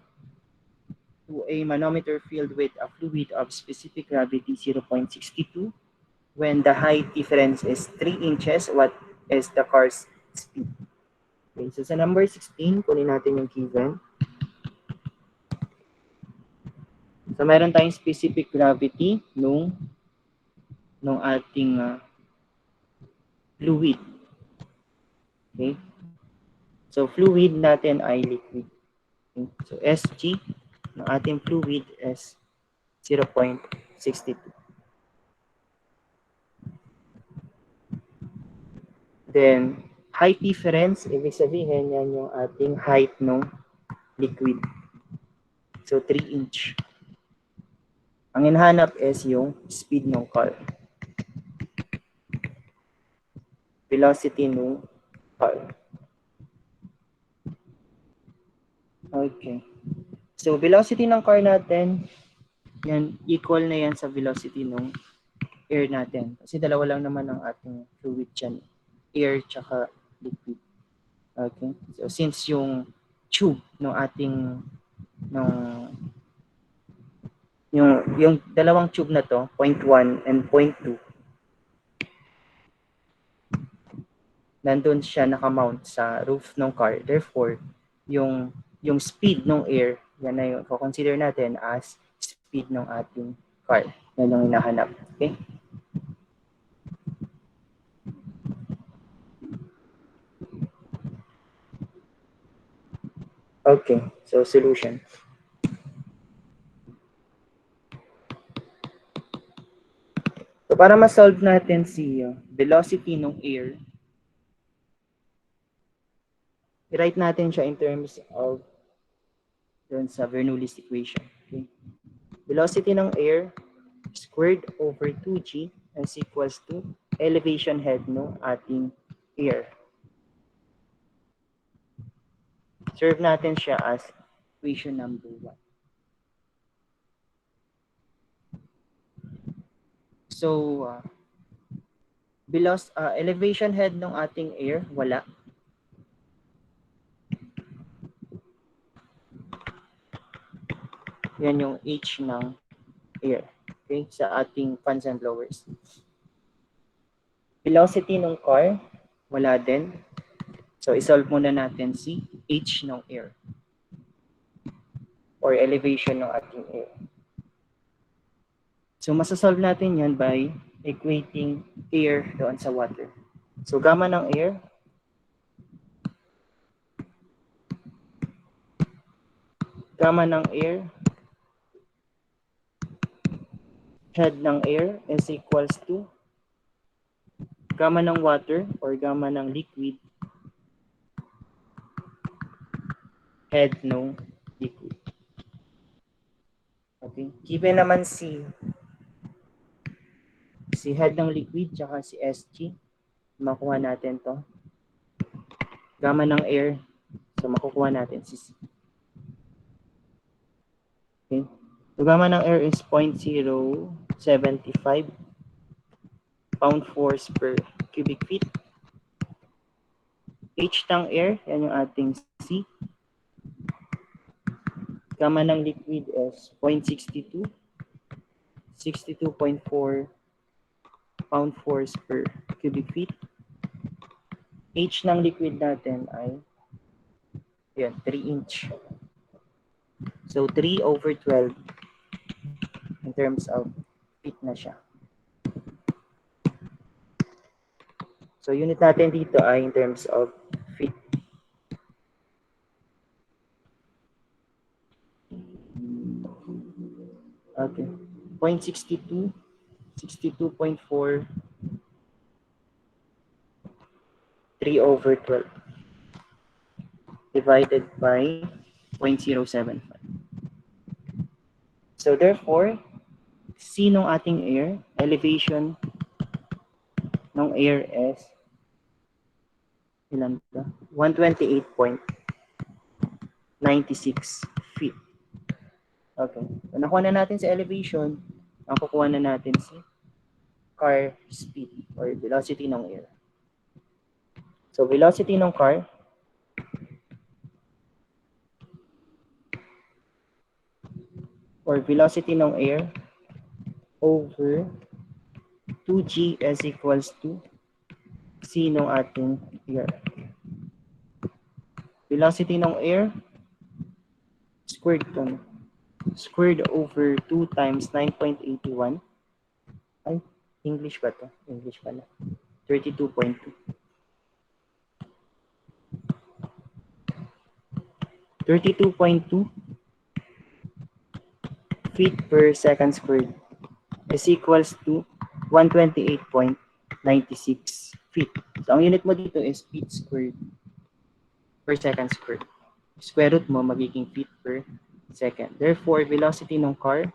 to a manometer filled with a fluid of specific gravity 0.62. When the height difference is 3 inches, what is the car's speed? Okay, so sa number 16, kunin natin yung given. So meron tayong specific gravity nung ating fluid. Okay? So, fluid natin ay liquid. Okay? So, Sg ng ating fluid is 0.62. Then, height difference, ibig sabihin yan yung ating height ng liquid. So, 3 inch. Ang hinahanap is yung speed ng car. Velocity ng car. Okay. So, velocity ng car natin, yan, equal na yan sa velocity ng air natin. Kasi dalawa lang naman ang ating fluid dyan. Air tsaka liquid. Okay. So, since yung tube ng ating ng yung dalawang tube na to, 0.1 and 0.2, nandun siya nakamount sa roof ng car. Therefore, yung speed ng air, yan na yung consider natin as speed ng ating car. Yan yung hinahanap. Okay? Okay. So, solution. So, para ma-solve natin si velocity ng air, i-write natin siya in terms of dun sa Bernoulli's equation. Okay? Velocity ng air squared over 2g is equals to elevation head no ating air. Serve natin siya as equation number 1. So, elevation head ng ating air, wala. Yan yung H ng air. Okay? Sa ating fans and blowers. Velocity ng car, wala din. So, isolve muna natin si H ng air or elevation ng ating air. So, masasolve natin yan by equating air doon sa water. So, gamma ng air, head ng air is equals to gamma ng water or gamma ng liquid, head ng liquid. Okay? Given naman si head ng liquid tsaka si SG, makuha natin to. Gamma ng air, so makukuha natin si C. Okay? So gamma ng air is 0.075 pound force per cubic feet. H ng air, yan yung ating C. Gamma ng liquid is 0.62, 62.4 pound force per cubic feet. H ng liquid natin ay yan, 3 inch. So 3 over 12 in terms of feet na siya. So unit natin dito ay in terms of feet. Okay. 0.62, 62.4, 3 over 12 divided by 0.075. So therefore, C ng ating air, elevation ng air is ilan to? 128.96 feet. Okay. So, nakuha na natin sa elevation, ang kukuha na natin si car speed or velocity ng air. So, velocity ng car or velocity ng air over 2g is equals to C ng ating air. Velocity ng air squared to squared over 2 times 9.81. Ay, English ba to? English pala. 32.2. 32.2 feet per second squared is equals to 128.96 feet. So, ang unit mo dito is feet squared per second squared. Square root mo magiging feet per second. Therefore, velocity ng car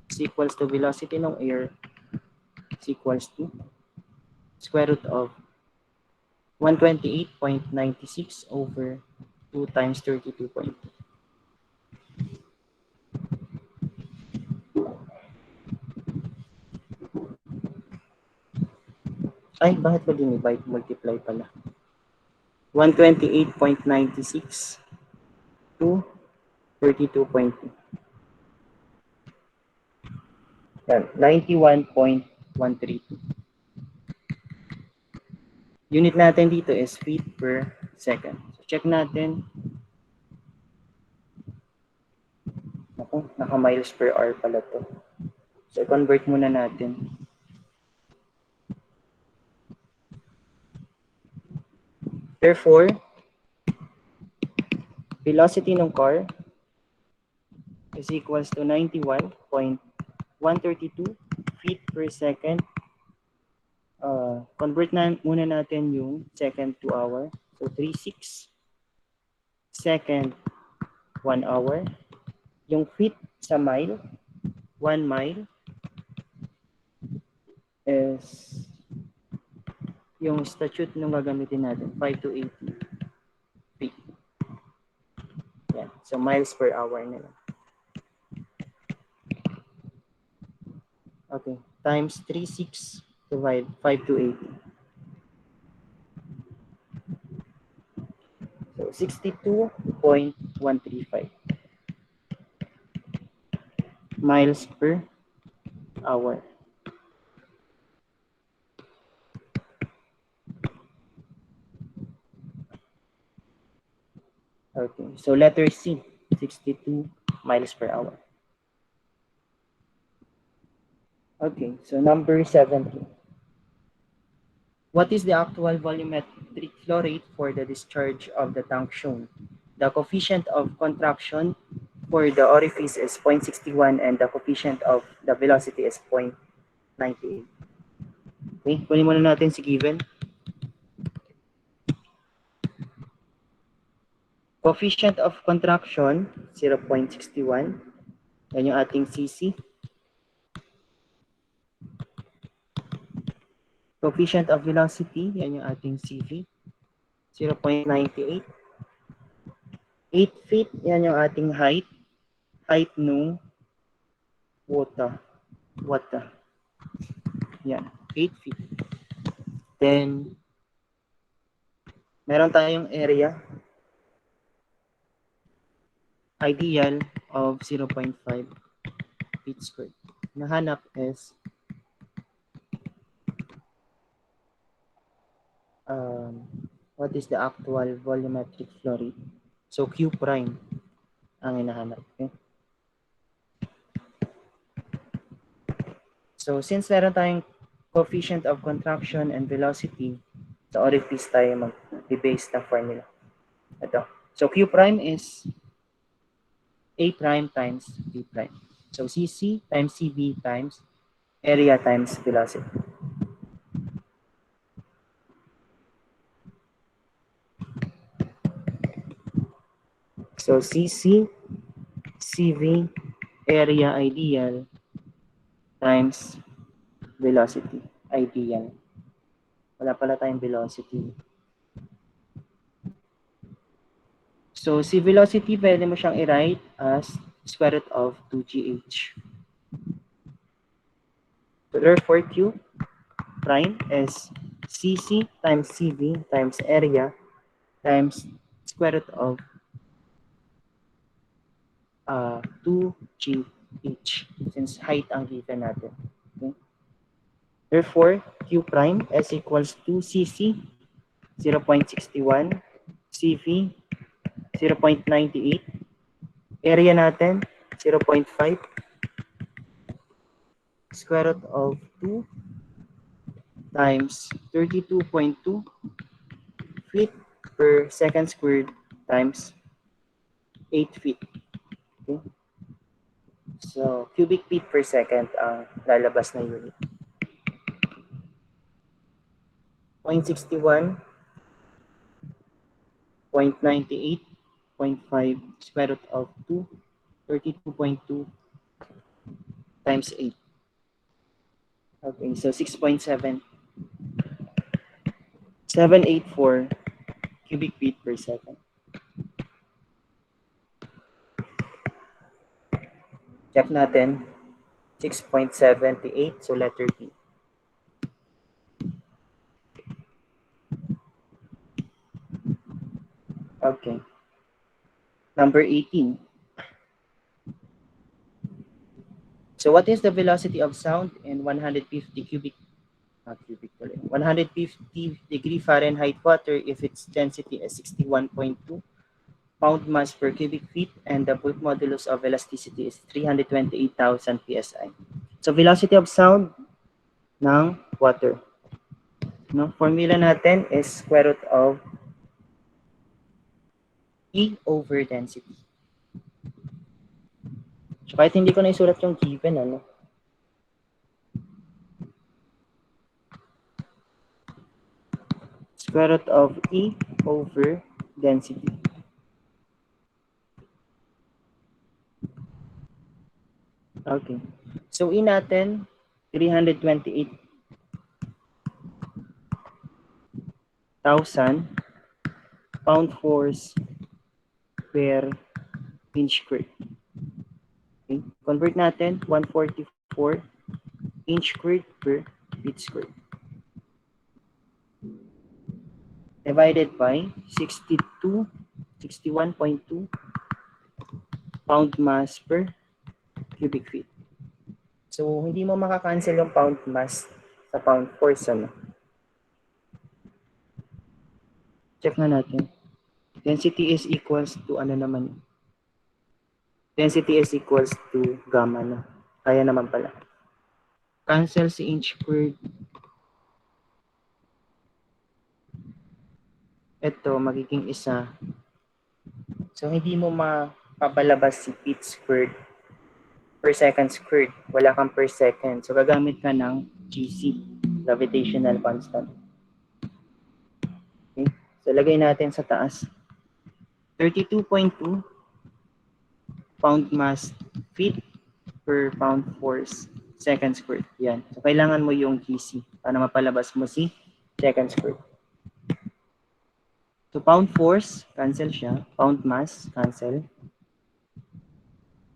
is equals to velocity ng air is equals to square root of 128.96 over 2 times 32.2. Ay, bakit ba dinivide? Multiply pala. 128.96 to 32.2. Yan, 91.132. Unit natin dito is feet per second. So, check natin. Ako, naka miles per hour pala to. So, convert muna natin. Therefore, velocity ng car is equals to 91.132 feet per second. Convert na muna natin yung second to hour. So, 36 second, 1 hour. Yung feet sa mile, 1 mile is yung statute nung gagamitin natin, 5 to 80 feet. Yan. So, miles per hour na lang. Okay. Times 36 divide 5 to 80. So, 62.135 miles per hour. Okay. So, letter C, 62 miles per hour. Okay. So, number 17. What is the actual volumetric flow rate for the discharge of the tank shown? The coefficient of contraction for the orifice is 0.61 and the coefficient of the velocity is 0.98. Okay, kunin muna natin si given. Coefficient of contraction, 0.61. Yan yung ating CC. Coefficient of velocity, yan yung ating CV, 0.98. 8 feet, yan yung ating height. Height nung water. Yan, 8 feet. Then, meron tayong area, ideal of 0.5 feet squared. Nahanap is what is the actual volumetric flow rate? So, Q prime ang hinahanap. Okay? So, since meron tayong coefficient of contraction and velocity, sa orifice tayo mag-base na formula. Ito. So, Q prime is A prime times V prime. So, CC times CV times area times velocity. So, CC, CV, area ideal times velocity. Ideal. Wala pala tayong velocity. So, si velocity, pwede mo siyang i-write as square root of 2gh. So, therefore, Q prime is CC times CV times area times square root of 2gh since height ang given natin. Okay? Therefore, Q prime is equals to CC 0.61, CV 0.98, area natin 0.5, square root of 2 times 32.2 feet per second squared times 8 feet. Okay? So, cubic feet per second ang lalabas na unit. 0.61, 0.98, 0.5 square root of 2, 32.2 times 8. Okay, so 6.7. 784 cubic feet per second. Check natin. 6.78, so letter B. Okay. Number 18. So what is the velocity of sound in 150 150 degree Fahrenheit water if its density is 61.2 pound mass per cubic feet and the bulk modulus of elasticity is 328,000 psi. So velocity of sound ng water. No, formula natin is square root of E over density. So kahit hindi ko na isulat yung given, ano? Square root of E over density. Okay. So E natin, 328,000 pound force per inch squared. Okay. Convert natin, 144 inch squared per feet squared. Divided by 61.2 pound mass per cubic feet. So, hindi mo makakancel yung pound mass sa pound force, ano? Check na natin. Density is equals to ano naman? Density is equals to gamma, no? Kaya naman pala. Cancel si inch squared. Ito, magiging isa. So, hindi mo mapapalabas si feet squared per second squared. Wala kang per second. So, gagamit ka ng GC, gravitational constant. Okay? So, lagay natin sa taas. 32.2 pound mass feet per pound force second squared. Yan. So, kailangan mo yung GC para mapalabas mo si second squared. So, pound force, cancel siya. Pound mass, cancel.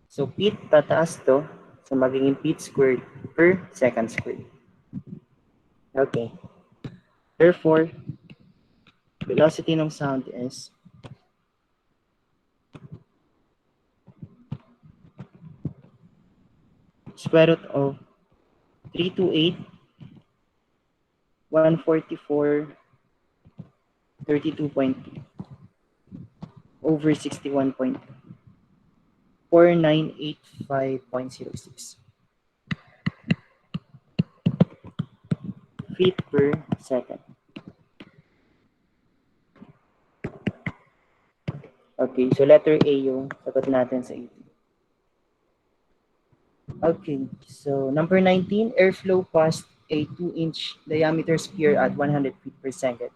So, feet, tataas to. So, magiging feet squared per second squared. Okay. Therefore, velocity ng sound is square root of 328, 144, 32.2 over 61.2. 4985.06 feet per second. Okay, so letter A yung sagot natin sa 18. Okay, so number 19, airflow past a 2-inch diameter sphere at 100 feet per second.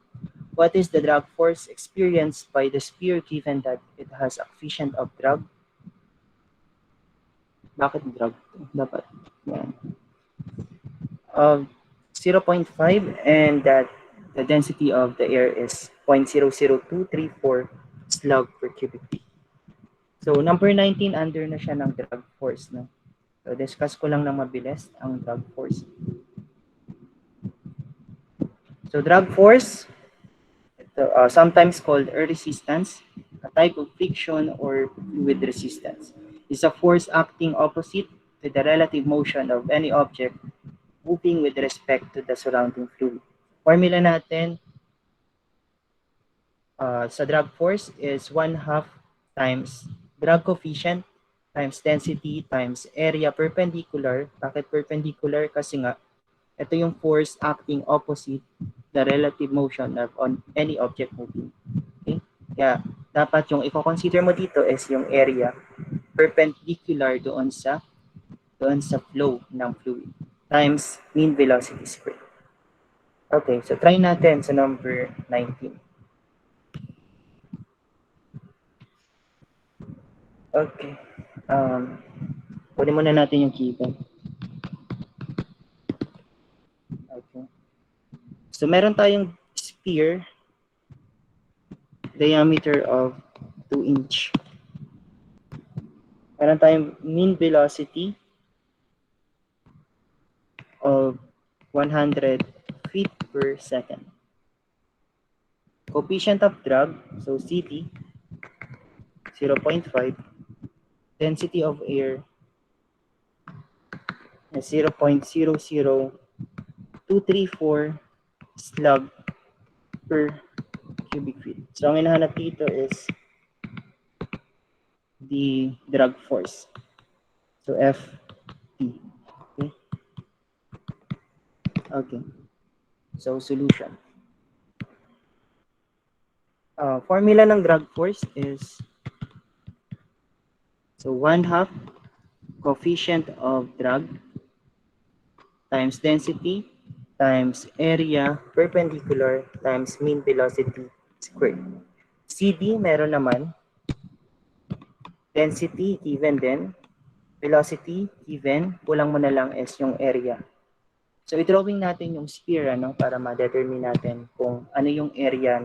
What is the drag force experienced by the sphere given that it has a coefficient of drag? Bakit drag? Dapat. Yan. Of 0.5 and that the density of the air is 0.00234 slug per cubic feet. So number 19, under na siya ng drag force. No? So discuss ko lang ng mabilis ang drag force. So drag force, sometimes called air resistance, a type of friction or fluid resistance, is a force acting opposite to the relative motion of any object moving with respect to the surrounding fluid. Formula natin sa drag force is 1/2 times drag coefficient times density times area perpendicular. Bakit perpendicular? Kasi nga, Ito yung force acting opposite the relative motion of on any object moving. Okay? Kaya dapat yung i-consider mo dito is yung area perpendicular doon sa flow ng fluid times mean velocity squared. Okay, so try natin sa number 19. Okay. Kunin muna natin yung given. Okay. So meron tayong sphere diameter of 2 inch. Meron tayong mean velocity of 100 feet per second. Coefficient of drag, so Ct, 0.5. Density of air is 0.00234 slug per cubic feet. So ang hinahanap dito is the drag force. So Ft. Okay. Okay. So solution. Formula ng drag force is so 1/2 coefficient of drag times density times area perpendicular times mean velocity squared. CD meron naman, density given din, velocity given, kulang mo na lang is yung area. So i-drawing natin yung sphere para ma-determine natin kung ano yung area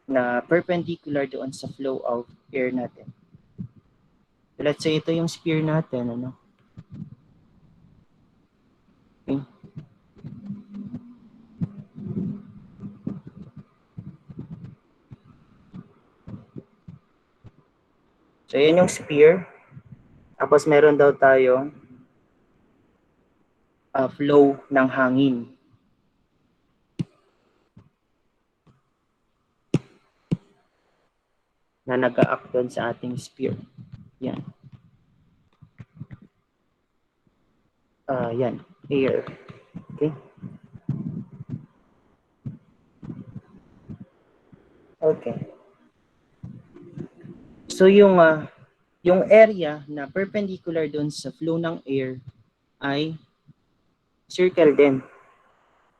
na perpendicular doon sa flow of air natin. So let's say ito yung sphere natin, Okay. So yan yung sphere. Tapos meron daw tayong flow ng hangin. Na nag-a-act doon sa ating sphere. Yan. Yan. Air. Okay. Okay. So yung area na perpendicular doon sa flow ng air ay circle din.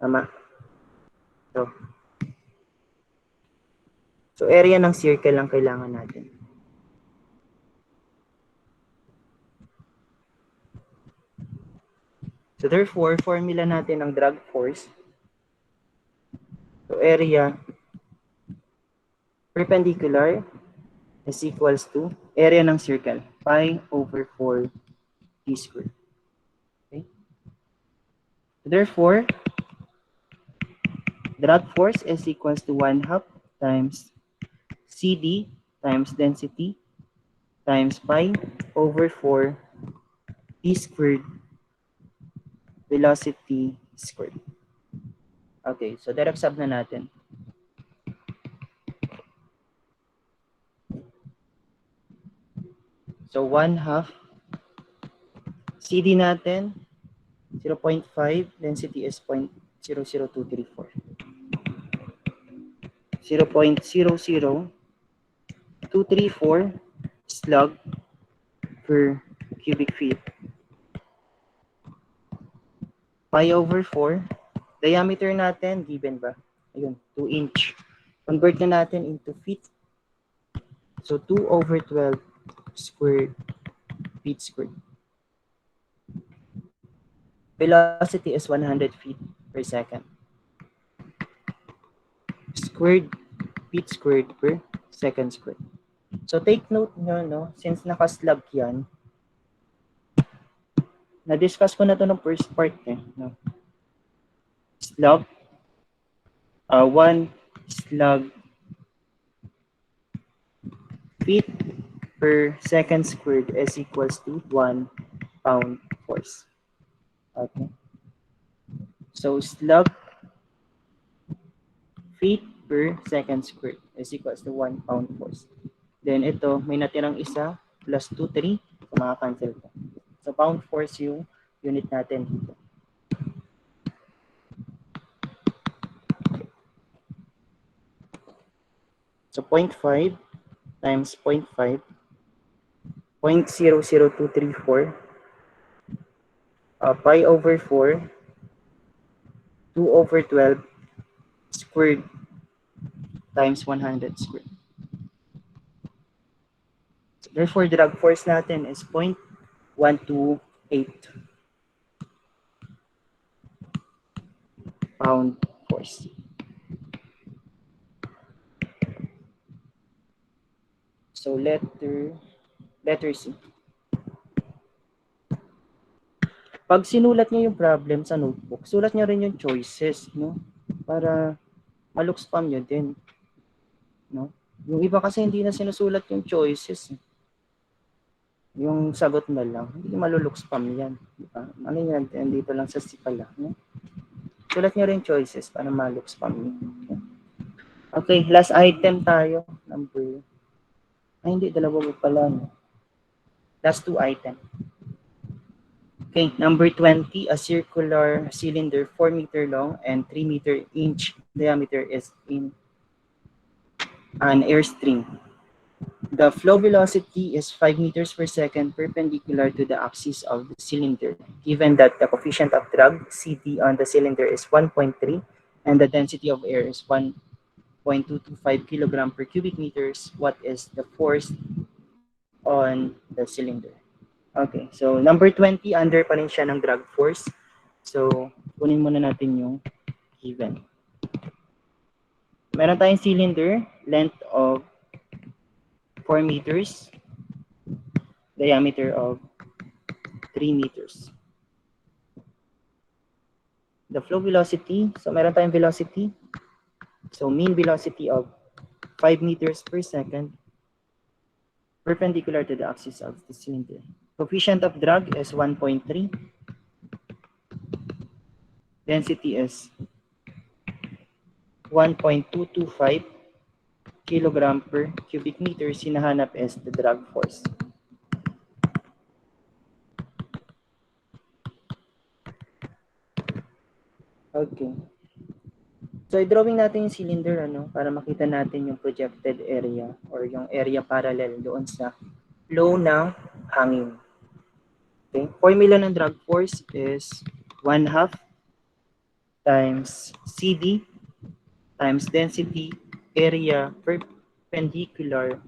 Tama? So area ng circle lang kailangan natin. So therefore, formula natin ang drag force. So area perpendicular is equals to area ng circle, pi over 4 d squared. Okay? Therefore, drag force is equals to 1/2 times CD times density times pi over 4 d squared velocity squared. Okay, so direct sub na natin. So 1/2 CD natin 0.5, density is 0.00234. 0.00234 slug per cubic feet. Pi over 4. Diameter natin, given ba? Ayun, 2 inch. Convert na natin into feet. So 2 over 12 squared feet squared. Velocity is 100 feet per second. Squared feet squared per second squared. So take note nyo, since nakaslug yan, na-discuss ko na to ng first part Slug, 1 slug feet per second squared is equals to 1 pound force. Okay. So slug feet per second squared is equals to 1 pound force. Then ito, may natirang isa, plus 2, 3, so makakancel ko. So pound force yung unit natin dito. So 0.5 times 0.5, 0.00234, pi over 4, 2 over 12 squared times 100 squared. So therefore, drag force natin is 0.128 pound force. So letter C. Pag sinulat niyo yung problem sa notebook, sulat niyo rin yung choices, no? Para ma-look spam niyo din, no? Yung iba kasi hindi na sinusulat yung choices. Yung sagot na lang, hindi maluluk spam yan. Diba? Ano yan, dito lang sa C pala. No? Sulat niyo rin choices para maluk spam niyo. Okay, last item tayo. Number, ay hindi, dalawa mo pala. No? Last two item. Okay, number 20, a circular cylinder 4 meter long and 3 meter inch diameter is in an airstream. The flow velocity is 5 meters per second perpendicular to the axis of the cylinder. Given that the coefficient of drag, Cd, on the cylinder is 1.3 and the density of air is 1.225 kilogram per cubic meters, what is the force on the cylinder? Okay, so number 20, under pa rin siya ng drag force. So, kunin muna natin yung given. Meron tayong cylinder, length of 4 meters, diameter of 3 meters. The flow velocity, so meron tayong velocity. So mean velocity of 5 meters per second perpendicular to the axis of the cylinder. Coefficient of drag is 1.3. Density is 1.225 kilogram per cubic meter. Sinahanap is the drag force. Okay. So, i-drawing natin yung cylinder para makita natin yung projected area or yung area parallel doon sa flow ng hangin. Okay. Formula ng drag force is 1/2 times CD times density area perpendicular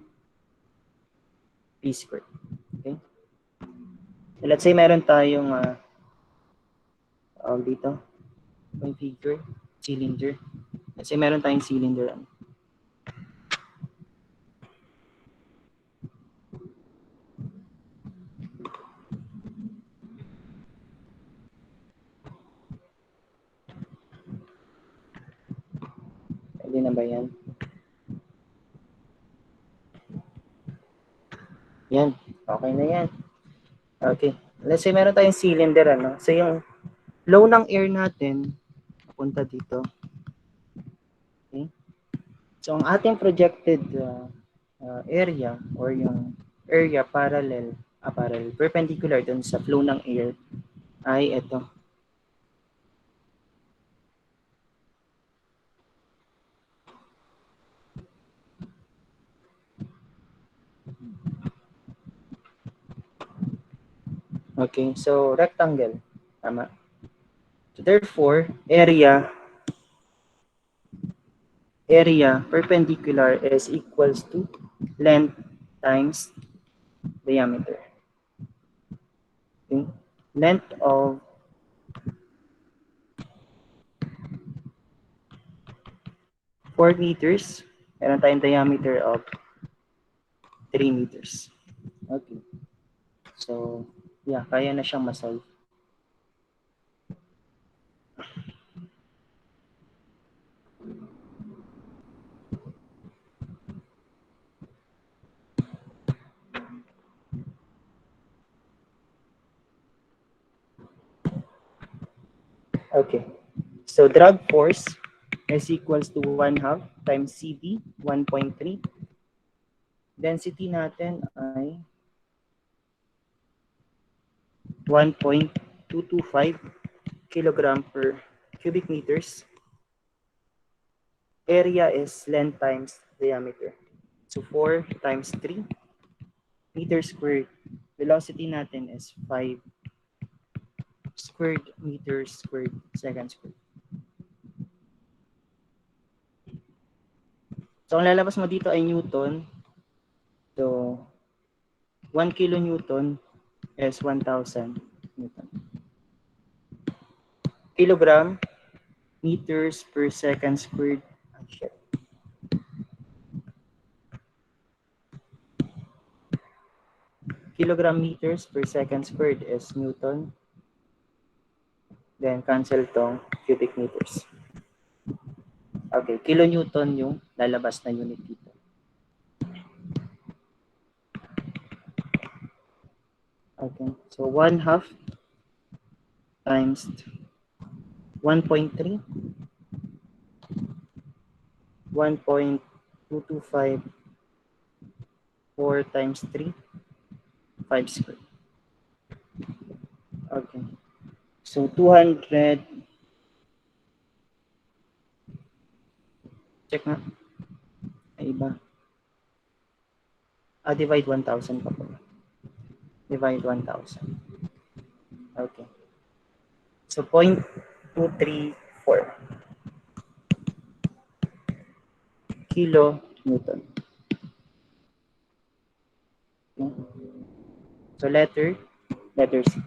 P squared. Okay. So, let's say meron tayong dito, yung figure, cylinder. Let's say meron tayong cylinder. Pwede na ba yan? Yan. Okay na yan. Okay. Let's say meron tayong cylinder. So yung flow ng air natin, papunta dito. Okay. So ang ating projected area or yung area parallel, perpendicular dun sa flow ng air ay ito. Okay, so rectangle. Tama. So therefore, area perpendicular is equals to length times diameter. Okay. Length of 4 meters, meron tayong diameter of 3 meters. Okay. So, yeah, kaya na siyang masolve. Okay. So, drag force is equals to 1/2 times CD, 1.3. Density natin ay 1.225 kilogram per cubic meters. Area is length times diameter. So 4 times 3 meters squared. Velocity natin is 5 squared meters squared second squared. So ang lalabas mo dito ay Newton. So 1 kilonewton is 1,000 Newton. Kilogram meters per second squared. Kilogram meters per second squared is Newton. Then cancel tong cubic meters. Okay, kilonewton yung lalabas na unit dito. Okay, so 1/2 times 1.3, 1.225, 4 times 3, 5 squared. Okay, so 200, check nga, ay iba. Divide 1,000 pa po. Divide 1,000. Okay. So 0.234 kilo Newton. Okay. So letter C.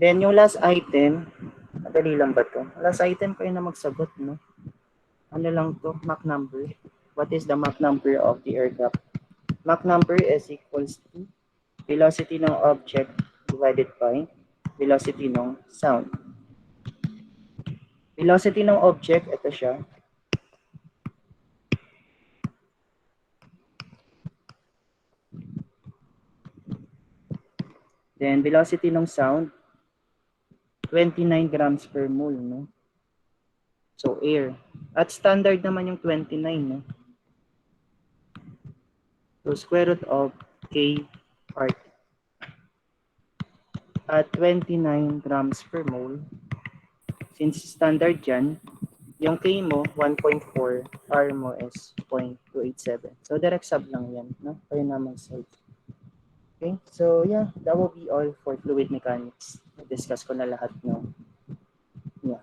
Then yung last item, madali lang ba to? Last item kayo na magsagot, no? Ano lang to? Mach number. What is the Mach number of the aircraft? Mach number is equals to velocity ng object divided by velocity ng sound. Velocity ng object, ito siya. Then velocity ng sound, 29 grams per mole, no? So air. At standard naman yung 29, no? So square root of K part. At 29 grams per mole, since standard yan, yung K mo, 1.4, R mo is 0.287. So direct sub lang yan, no? Kayo na mag-solve. Okay, so yeah, that will be all for fluid mechanics. Discuss ko na lahat ng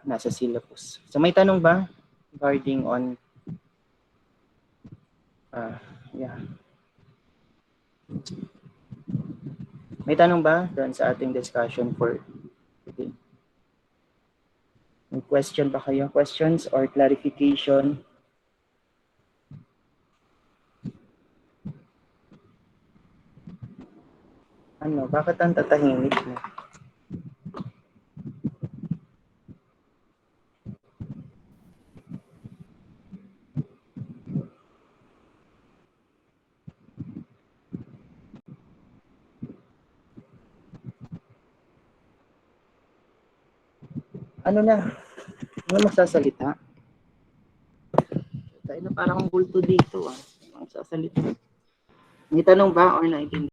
nasa syllabus. So may tanong ba regarding on may tanong ba doon sa ating discussion for today? May question ba kayo? Questions or clarification? Ano, bakit ang tatahimik mo? Ano na? Ano magsasalita? Tayo na parang bulto dito. Magsasalita. May tanong ba or naintindi?